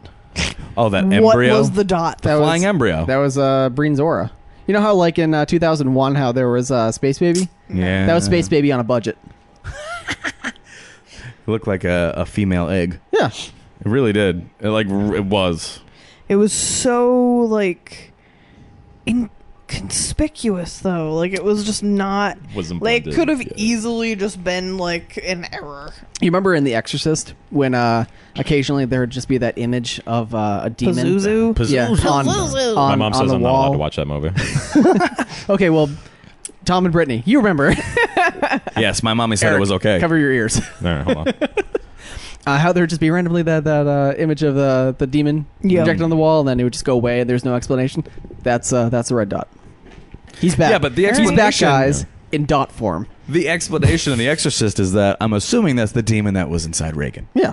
Oh, that What embryo? was the dot? That flying was, embryo. That was Breen's aura. You know how, like, in 2001, how there was Space Baby? Yeah. That was Space Baby on a budget. It looked like a female egg. Yeah. It really did. It was. It was so like inconspicuous though. Like it was just not. Wasn't Like blended, could have yeah. easily just been like an error. You remember in The Exorcist when occasionally there would just be that image of a demon? Pazuzu. Yeah, on My mom on says the I'm not allowed wall. to watch that movie. Okay, well, Tom and Brittany, you remember. Yes, my mommy said Eric, it was okay. Cover your ears. All right, hold on. How there would just be randomly that image of the demon Yeah. projected on the wall, and then it would just go away, and there's no explanation. That's a red dot. He's back. Yeah, but the he's back, explanation- guys, in dot form. The explanation in The Exorcist is that I'm assuming that's the demon that was inside Reagan. Yeah,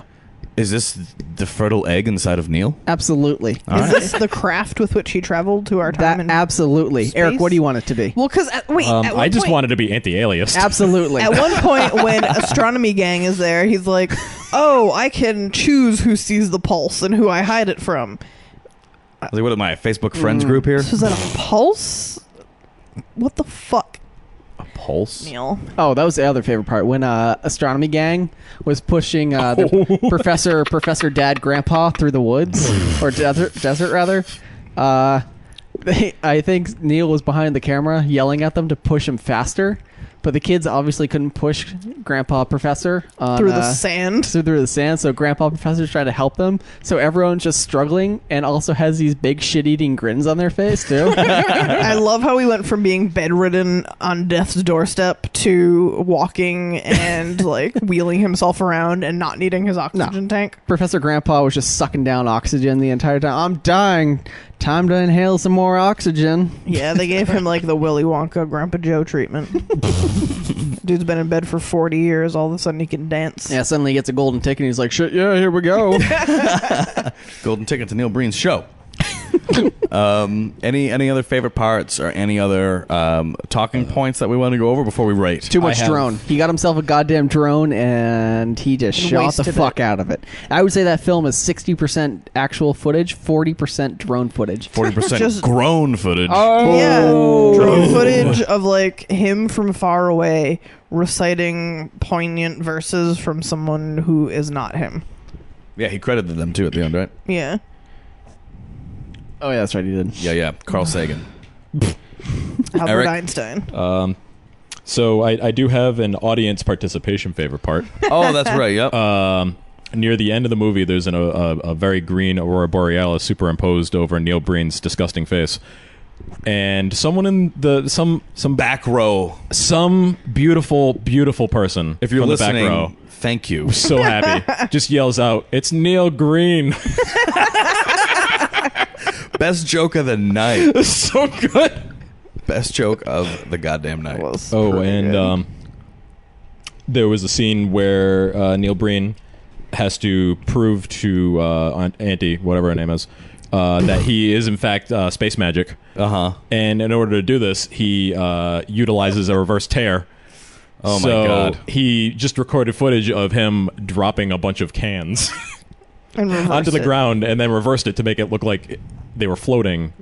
Is this the fertile egg inside of Neil? absolutely. All Is right. this the craft with which he traveled to our time? That in absolutely. space? Eric, what do you want it to be? Well, because wait, at one I just point, wanted to be anti-alias. Absolutely. At one point, when Astronomy Gang is there, he's like, "Oh, I can choose who sees the pulse and who I hide it from." Like, what is my Facebook friends group here? So is that a pulse? What the fuck, A pulse? Neil? Oh, that was the other favorite part when Astronomy Gang was pushing the Professor Dad Grandpa through the woods or desert rather. I think Neil was behind the camera yelling at them to push him faster, but the kids obviously couldn't push Grandpa Professor on, Through the sand. through the sand. So Grandpa Professor's trying to help them. So everyone's just struggling and also has these big shit-eating grins on their face too. I love how we went from being bedridden on death's doorstep to walking and like wheeling himself around and not needing his oxygen tank. Professor Grandpa was just sucking down oxygen the entire time. I'm dying. Time to inhale some more oxygen. Yeah, they gave him like the Willy Wonka Grandpa Joe treatment. Dude's been in bed for 40 years. All of a sudden he can dance. Yeah, suddenly he gets a golden ticket and he's like, shit, yeah, here we go. Golden ticket to Neil Breen's show. Any other favorite parts or any other talking points that we want to go over before we rate? Too much drone. He got himself a goddamn drone and he just And shot the wasted fuck it. out of it. I would say that film is 60% actual footage, 40% drone footage. 40% Just- grown footage. Yeah, drone footage of like him from far away reciting poignant verses from someone who is not him. Yeah, he credited them too at the end, right? Yeah. Oh, yeah, that's right, he did. Yeah. Carl Sagan. Albert Eric? Einstein. So I do have an audience participation favorite part. Oh, that's right. Yep. Near the end of the movie, there's a very green Aurora Borealis superimposed over Neil Breen's disgusting face. And someone in some Back row. some beautiful person If you're from listening, the back row, thank you. so happy, just yells out, "It's Neil Breen!" Best joke of the night. So good. Best joke of the goddamn night. Was Oh, pretty and good. there was a scene where Neil Breen has to prove to Aunt Auntie, whatever her name is, that he is in fact space magic. Uh-huh. And in order to do this, he utilizes a reverse tear. Oh, my So God. he just recorded footage of him dropping a bunch of cans And reversed onto the it. ground and then reversed it to make it look like they were floating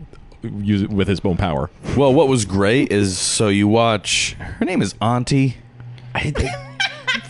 with his own power. Well, what was great is, so you watch, her name is Auntie.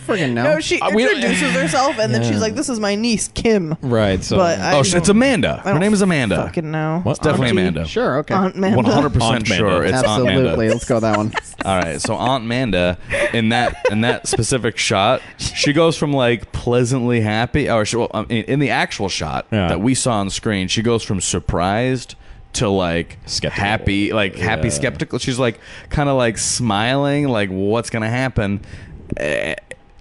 Friggin' no. No, she we- introduces herself and then she's like, "This is my niece, Kim." Right. So But I Oh, don't- it's Amanda. I Her don't name is Amanda. Fucking know. What? It's definitely Auntie. Amanda. Sure, okay. Aunt Manda. 100% Aunt Manda. sure it's Aunt Absolutely. Amanda. Let's go with that one. All right, so Aunt Manda in that specific shot, she goes from like pleasantly happy, or in the actual shot Yeah. that we saw on screen, she goes from surprised to like Skeptical. happy, happy skeptical. She's like kind of like smiling, like what's gonna happen.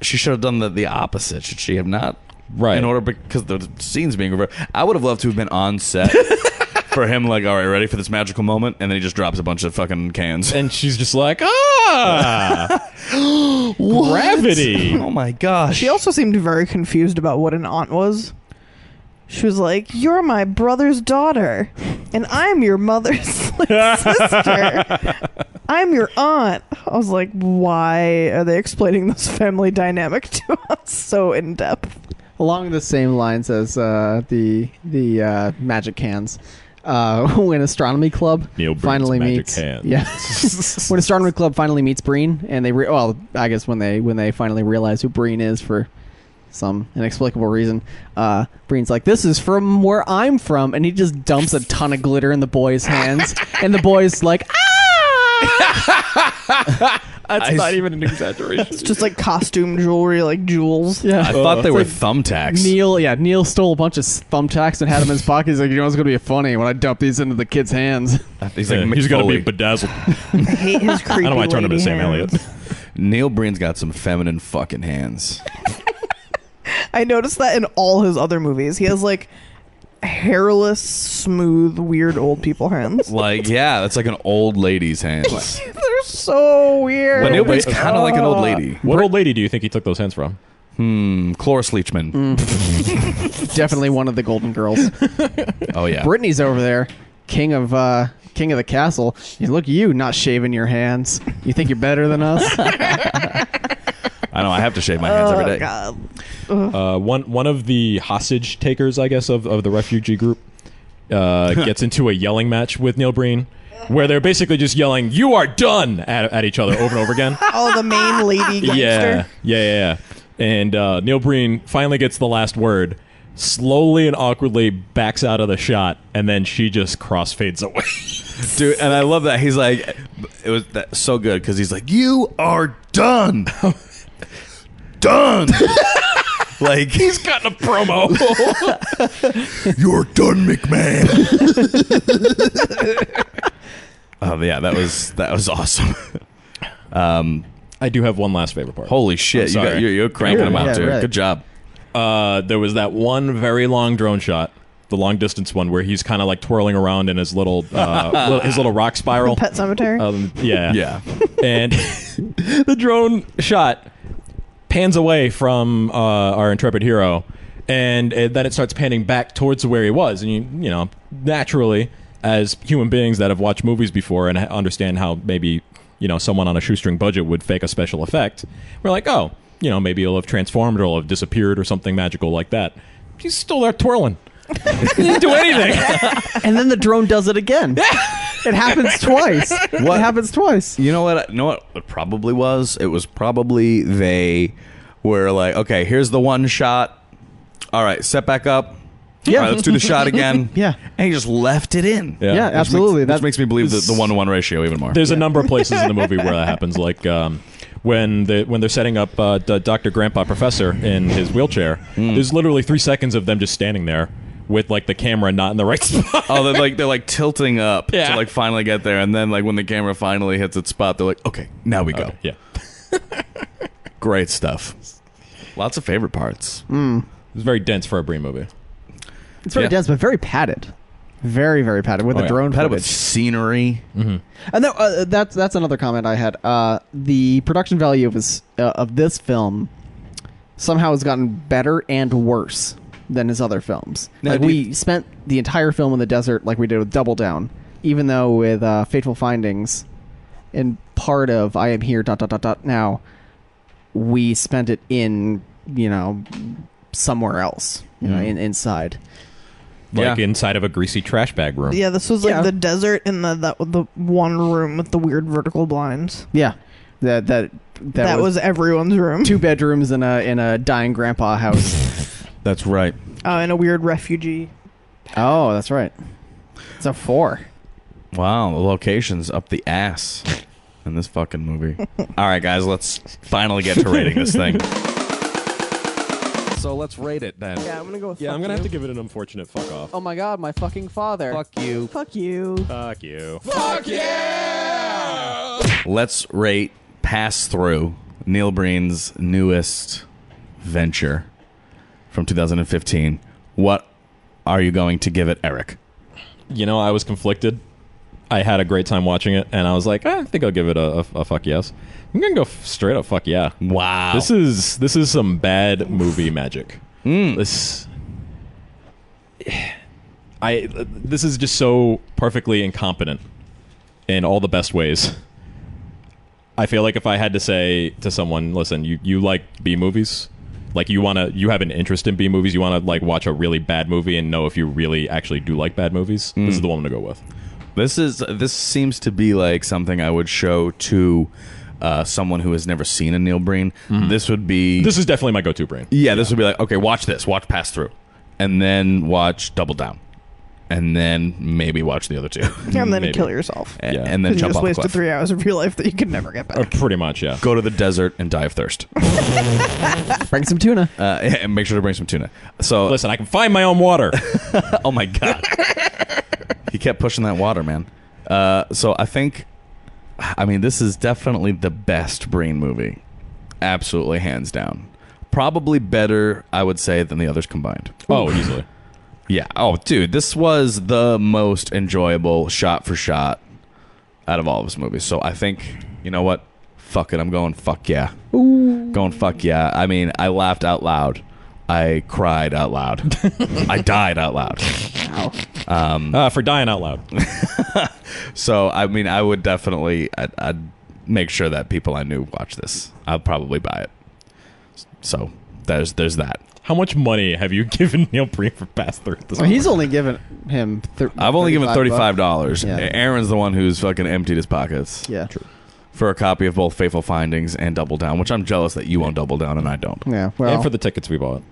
she should have done the opposite. Should she have not? Right. In order, because the scene's being reversed. I would have loved to have been on set for him, like, all right, ready for this magical moment? And then he just drops a bunch of fucking cans. And she's just like, gravity. Oh my gosh. She also seemed very confused about what an aunt was. She was like, "You're my brother's daughter, and I'm your mother's sister. I'm your aunt." I was like, why are they explaining this family dynamic to us so in depth? Along the same lines as the magic cans. When Astronomy Club Neil Breen's finally magic meets, hands. yeah, when Astronomy Club finally meets Breen, and I guess when they finally realize who Breen is for some inexplicable reason, Breen's like, "This is from where I'm from," and he just dumps a ton of glitter in the boy's hands, and the boy's like, "Ah!" That's not even an exaggeration. It's just like costume jewelry, like jewels. Yeah, I thought they were thumbtacks. Neil stole a bunch of thumbtacks and had them in his pocket. He's like, "You know what's going to be funny when I dump these into the kid's hands?" He's like, He's going to be McFoley. bedazzled. I hate his creepy I don't know why I turned him to lady Sam hands. Elliott. Neil Breen's got some feminine fucking hands. I noticed that in all his other movies. He has like hairless, smooth, weird old people hands. Like, yeah, that's like an old lady's hands. They're so weird. But Neil Breen's kind of like an old lady. What old lady do you think he took those hands from? Cloris Leachman. Definitely one of the Golden Girls. Oh, yeah. Brittany's over there, king of the castle. Look at you, not shaving your hands. You think you're better than us? I know, I have to shave my hands every day. God. One of the hostage takers, I guess, of the refugee group gets into a yelling match with Neil Breen, where they're basically just yelling, "You are done!" at each other over and over again. Oh, the main lady gangster. Yeah. And Neil Breen finally gets the last word, slowly and awkwardly backs out of the shot, and then she just crossfades away. Dude, and I love that. He's like, it was so good, because he's like, "You are done!" Done! Like, He's gotten a promo. "You're done, McMahon." Oh yeah, that was awesome. I do have one last favorite part. Holy shit, you're cranking them out, Yeah, dude. right. Good job. There was that one very long drone shot, the long distance one, where he's kind of like twirling around in his little rock spiral. Pet Cemetery. Yeah. Yeah. And the drone shot pans away from our intrepid hero, and then it starts panning back towards where he was. And you know, naturally, as human beings that have watched movies before and understand how maybe, you know, someone on a shoestring budget would fake a special effect, we're like, oh, you know, maybe he'll have transformed or he'll have disappeared or something magical like that. He's still there twirling. He didn't do anything. And then the drone does it again. It happens twice. What happens twice? You know what? It probably was? It was probably they were like, okay, here's the one shot. All right, set back up. Yeah. All right, let's do the shot again. Yeah. And he just left it in. Yeah, absolutely. Which makes me believe the 1-to-1 ratio even more. There's a number of places in the movie where that happens, like when they're setting up Dr. Grandpa Professor in his wheelchair. There's literally 3 seconds of them just standing there with like the camera not in the right spot. Oh, they're like tilting up Yeah. to like finally get there, and then like when the camera finally hits its spot, they're like, okay, now we go. Yeah. Great stuff. Lots of favorite parts. It was very dense for a Breen movie. It's very Yeah. dense, but very padded. Very, very padded with the yeah. drone Padded with footage. scenery. And that's another comment I had. The production value of this film somehow has gotten better and worse than his other films. Now, Like, do we spent the entire film in the desert like we did with Double Down, even though with Fateful Findings and part of I Am Here ... now, we spent it in, you know, somewhere else, you know, inside. Like Yeah. inside of a greasy trash bag room. Yeah, this was like Yeah. the desert in the one room with the weird vertical blinds. Yeah. That was everyone's room. 2 bedrooms in a dying grandpa house. That's right. And a weird refugee. Oh, that's right. It's a 4. Wow, the location's up the ass in this fucking movie. All right, guys, let's finally get to rating this thing. So let's rate it then. Yeah, I'm gonna go with Yeah, fuck I'm gonna you. have to give it an unfortunate fuck off. Oh my god, my fucking father. Fuck you. Fuck you. Fuck you. Let's rate Pass Through Neil Breen's newest venture from 2015. What are you going to give it, Eric? I was conflicted. I had a great time watching it, and I was like, I think I'll give it a fuck yes. I'm gonna go straight up fuck yeah. Wow. This is some bad movie magic. This is just so perfectly incompetent in all the best ways. I feel like if I had to say to someone, listen, you like B movies, like you have an interest in B movies, you want to like watch a really bad movie and know if you really actually do like bad movies, this is the one to go with. This seems to be like something I would show to someone who has never seen a Neil Breen. This is definitely my go-to Breen. Yeah, this would be like, okay, watch this, watch Pass Through, and then watch Double Down, and then maybe watch the other two, And then Maybe. kill yourself. and then You jump just off a wasted cliff. 3 hours of your life that you could never get back. Pretty much, yeah. Go to the desert and die of thirst. Bring some tuna. And make sure to bring some tuna. So, Listen, I can find my own water. oh my god, he kept pushing that water, man. So this is definitely the best Breen movie, absolutely hands down. Probably better, I would say, than the others combined. Oh, easily. Yeah. Oh, dude, this was the most enjoyable shot for shot out of all of his movies. So I think, you know what? Fuck it. I'm going fuck yeah. Going fuck yeah. I mean, I laughed out loud. I cried out loud. I died out loud. For dying out loud. So, I mean, I would definitely, I'd make sure that people I knew watch this. I'll probably buy it. So, there's that. How much money have you given Neil Breen for Pass Through at this Well, point? he's only given him. I've only given $35. Yeah. Aaron's the one who's fucking emptied his pockets. Yeah. True. For a copy of both Fateful Findings and Double Down, which I'm jealous that you own Double Down and I don't. Yeah. Well, And for the tickets we bought.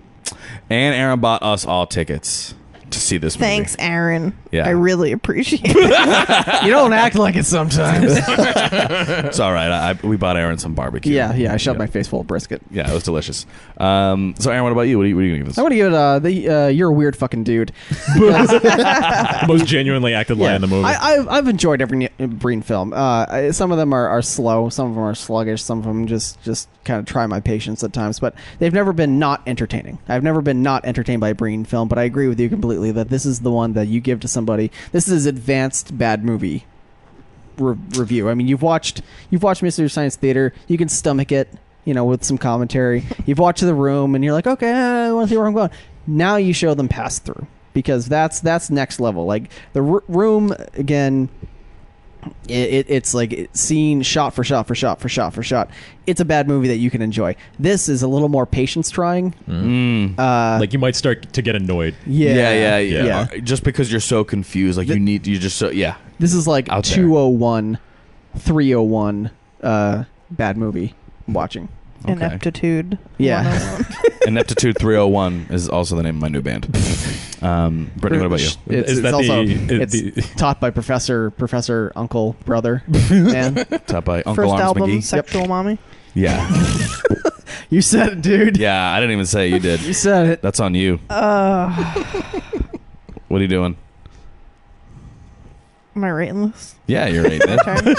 And Aaron bought us all tickets to see this movie. Thanks, Aaron. Yeah. I really appreciate it. you don't act like it sometimes. It's all right. We bought Aaron some barbecue. yeah. I shoved my face full of brisket. Yeah, it was delicious. So, Aaron, what about you? What are you going to give this? I want to give it you're a weird fucking dude. Most genuinely acted lie in the movie. I've enjoyed every Breen film. Some of them are slow, some of them are sluggish, some of them just kind of try my patience at times. But they've never been not entertaining. I've never been not entertained by a Breen film. But I agree with you completely that this is the one that you give to somebody. This is advanced bad movie review. I mean, you've watched Mystery Science Theater. You can stomach it, with some commentary. You've watched The Room, and you're like, okay, I want to see where I'm going. Now you show them Pass Through, because that's next level. Like The Room, again, it's like scene shot for shot for shot for shot for shot. It's a bad movie that you can enjoy. This is a little more patience trying. Like you might start to get annoyed. Yeah. Just because you're so confused, like This is like Out there. 201, 301 bad movie watching. Okay. Ineptitude. Yeah. 101. Ineptitude 301 is also the name of my new band. Brittany, what about you? It's that also the- taught by Professor Uncle Brother man. Taught by Uncle First Arms album, McGee. Sexual Mommy. Yeah. You said it, dude. Yeah, I didn't even say it. You did. You said it. That's on you. What are you doing? Am I rating this? Yeah, you're rating it. Okay.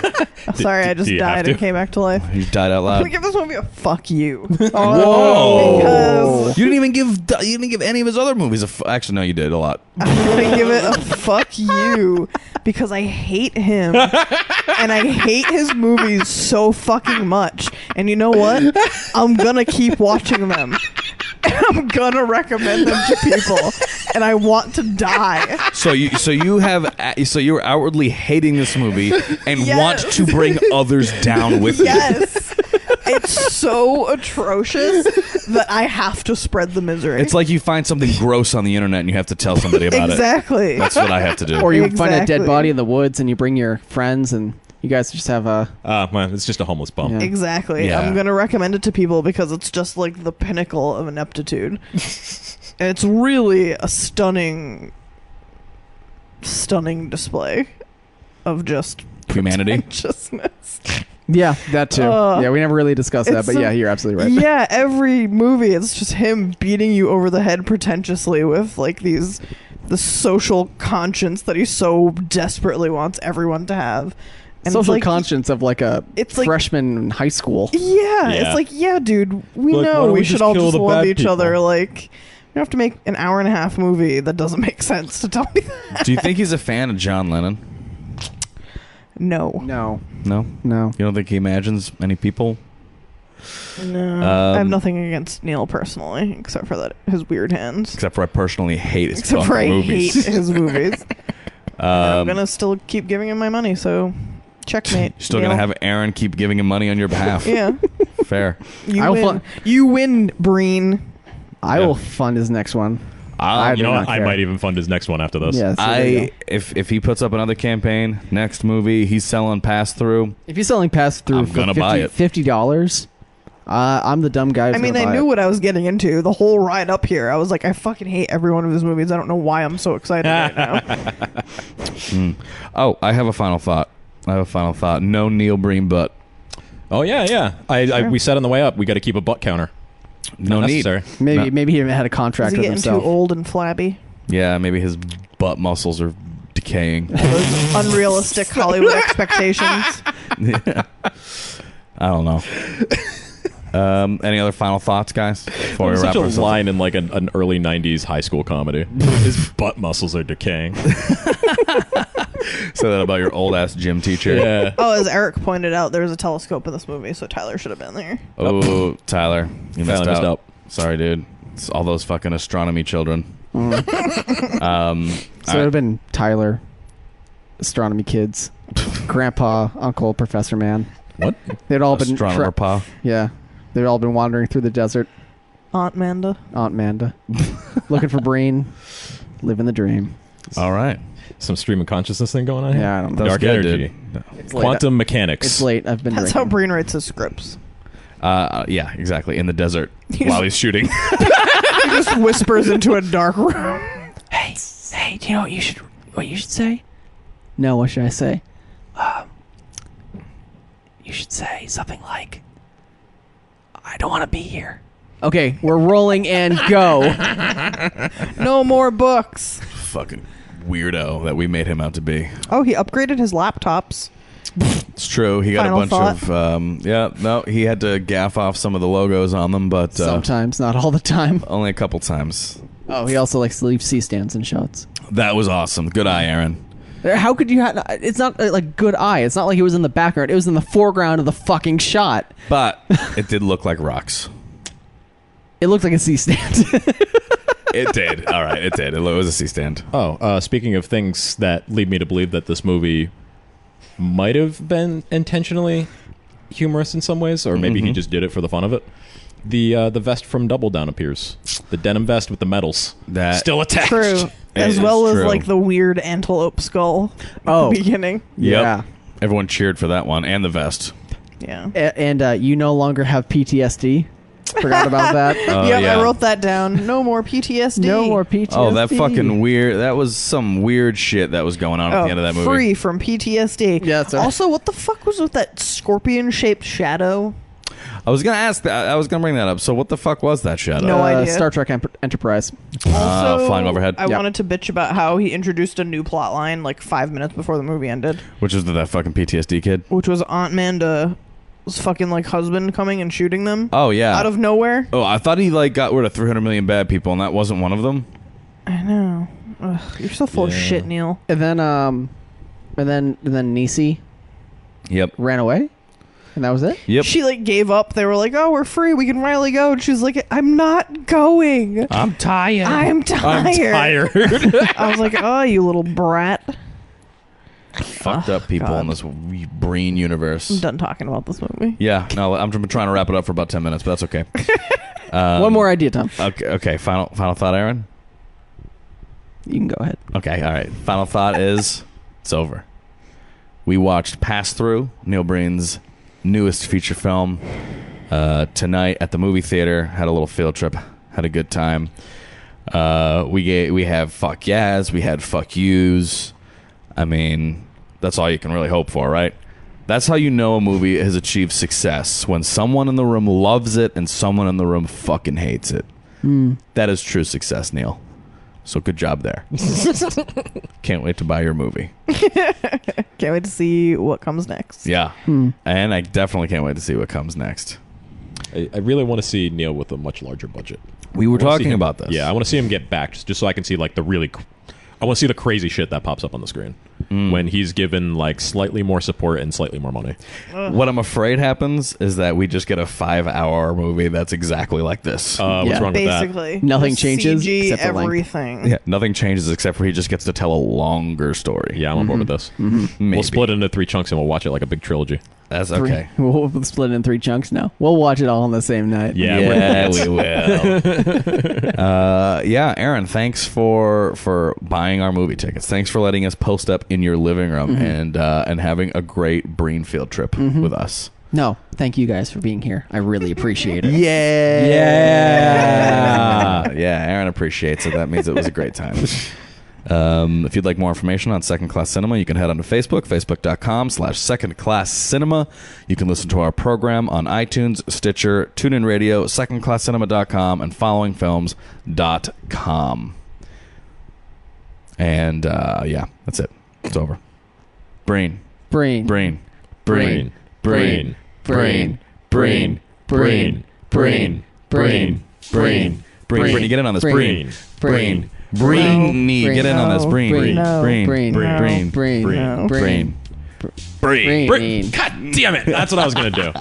Oh, sorry, I just do you have died to? and came back to life. You died out I'm loud. gonna give this movie a fuck you. Whoa! Because You didn't even give any of his other movies actually, no, you did a lot. I'm gonna give it a fuck you because I hate him and I hate his movies so fucking much. And you know what? I'm gonna keep watching them. And I'm gonna recommend them to people, and I want to die. So you're outwardly hating this movie and Yes. want to bring others down with you. Yes, it's so atrocious that I have to spread the misery. It's like you find something gross on the internet and you have to tell somebody about it. exactly. That's what I have to do. Or you find a dead Exactly. body in the woods and you bring your friends and you guys just have a Man, it's just a homeless bum. Yeah. Exactly. Yeah. I'm going to recommend it to people because it's just like the pinnacle of ineptitude. And it's really a stunning display of just Humanity. pretentiousness. yeah, that too. Yeah, we never really discussed that, it's but a- yeah, you're absolutely right. Yeah, every movie it's just him beating you over the head pretentiously with like the social conscience that he so desperately wants everyone to have. And Social it's like, conscience of like a it's like- freshman in high school. Yeah, Yeah. it's like, yeah, dude, we Like, why know don't we we should just all kill just the love bad each people? other. Like, you don't have to make an hour-and-a-half movie that doesn't make sense to tell me that. Do you think he's a fan of John Lennon? No. No, No. no. You don't think he imagines any people? No. I have nothing against Neil personally, except for that his weird hands. Except for I personally hate his Except fucking for I movies. hate his movies. And I'm gonna still keep giving him my money, so checkmate. You're still Neil. gonna have Aaron keep giving him money on your behalf. Yeah. Fair. You I will win. You win, Breen. I Yeah. will fund his next one. I do You know not what? I care. might even fund his next one after this. Yeah, so there you go. if he puts up another campaign, next movie he's selling pass through. If he's selling pass through I'm for gonna buy it. $50, I'm the dumb guy. I mean, I knew what I was getting into. The whole ride up here, I was like, I fucking hate every one of his movies. I don't know why I'm so excited right now. Oh, I have a final thought. No Neil Breen butt. Oh yeah. We said on the way up, we got to keep a butt counter. No Not need. necessary. Maybe he had a Is contract he with getting himself. too old and flabby? Yeah, maybe his butt muscles are decaying. Those unrealistic Hollywood expectations. I don't know. Any other final thoughts, guys? Before we Such wrap a this up? line in like an early '90s high school comedy. His butt muscles are decaying. Say that about your old ass gym teacher. Yeah. Oh, as Eric pointed out, there was a telescope in this movie, so Tyler should have been there. Oh, Tyler, you missed Tyler missed out. out. Sorry, dude. It's all those fucking astronomy children. So it would have been Tyler, astronomy kids, Grandpa, Uncle, Professor Man. What? They'd all been Astronomer Pa. Yeah, they'd all been wandering through the desert. Aunt Manda. Aunt Manda, looking for Breen, living the dream. All right. Some stream of consciousness thing going on here? Yeah, I don't know. That was Dark good, energy. dude. It's late. Quantum mechanics. It's late. I've been That's how drinking. Breen writes his scripts. Yeah, exactly. In the desert while he's shooting. He just whispers into a dark room. Hey, do you know what you should say? No, what should I say? You should say something like, I don't want to be here. Okay, we're rolling and go. No more books. Fucking weirdo that we made him out to be. Oh, he upgraded his laptops. It's true. He got Final a bunch of he had to gaff off some of the logos on them, but Sometimes, not all the time. only a couple times. Oh, he also likes to leave C-stands in shots. That was awesome. Good eye, Aaron. How could you have... It's not like good eye. It's not like he was in the background. It was in the foreground of the fucking shot. But it did look like rocks. It looked like a C-stand. It did. All right, it did. It was a C-stand. Oh, speaking of things that lead me to believe that this movie might have been intentionally humorous in some ways, or maybe he just did it for the fun of it. The vest from Double Down appears. The denim vest with the medals. That Still attached. True. It As is well as true. like the weird antelope skull at Oh. the beginning. Yep. Yeah. Everyone cheered for that one and the vest. Yeah. And you no longer have PTSD. Forgot about that. Yep, yeah. I wrote that down. No more PTSD. No more PTSD. Oh, that fucking weird. That was some weird shit that was going on at the end of that movie. Free from PTSD. Yeah, that's right. Also, what the fuck was with that scorpion-shaped shadow? I was gonna ask that. I was gonna bring that up. So what the fuck was that shadow? No idea. Star Trek Enterprise. Also, flying overhead. I Yep. wanted to bitch about how he introduced a new plot line like 5 minutes before the movie ended, Which was that fucking PTSD kid? which was Aunt Manda's fucking like husband coming and shooting them Oh yeah. out of nowhere. Oh, I thought he like got rid of 300 million bad people, and that wasn't one of them. I know. Ugh, you're so full of Yeah. shit, Neil. And then Nisi Yep. ran away. And that was it? Yep. She like gave up. They were like, "Oh, we're free. We can finally go." And she's like, "I'm not going. I'm tired. I'm tired." I'm tired. I was like, "Oh, you little brat." Fucked up people God. in this Breen universe. I'm done talking about this movie. Yeah. No, I'm trying to wrap it up for about 10 minutes, but that's okay. One more idea, Tom. Okay. Okay. Final thought, Aaron. You can go ahead. Okay. All right. Final thought is it's over. We watched Pass Through, Neil Breen's newest feature film, tonight at the movie theater. Had a little field trip. Had a good time. We have fuck yeahs. We had fuck yous. I mean, that's all you can really hope for, right? That's how you know a movie has achieved success, when someone in the room loves it and someone in the room fucking hates it. That is true success, Neil. So good job there. Can't wait to buy your movie. Can't wait to see what comes next. Yeah. And I definitely can't wait to see what comes next. I really want to see Neil with a much larger budget. We were I wanna see talking him- about this. Yeah, I want to see him get back just so I can see like the really. I want to see the crazy shit that pops up on the screen when he's given like slightly more support and slightly more money. What I'm afraid happens is that we just get a 5-hour movie that's exactly like this. What's Yeah. wrong with that? Basically, Nothing just changes CG except the length. everything. Yeah, nothing changes except for he just gets to tell a longer story. Yeah, I'm on board with this. Maybe. We'll split it into 3 chunks and we'll watch it like a big trilogy. That's okay. We'll split it in 3 chunks now. We'll watch it all on the same night. Yeah, Yeah, we will. Yeah, Aaron, thanks for buying our movie tickets. Thanks for letting us post up in your living room and having a great Breen field trip with us. No, thank you guys for being here. I really appreciate it. Yeah. Yeah, Aaron appreciates it. That means it was a great time. If you'd like more information on Second Class Cinema, you can head on to Facebook, facebook.com/Second Class Cinema. You can listen to our program on iTunes, Stitcher, TuneIn Radio, secondclasscinema.com, and followingfilms.com. And yeah, that's it. It's over. Breen. Breen. Breen. Breen. Breen. Breen. Breen. Breen. Breen. Breen. Breen. Breen, get in on this. Breen. Breen. Breen. Get in on this. Breen. Breen. Breen. Breen. Breen. Breen. Breen. Breen. Breen. God damn it! That's what I was gonna do.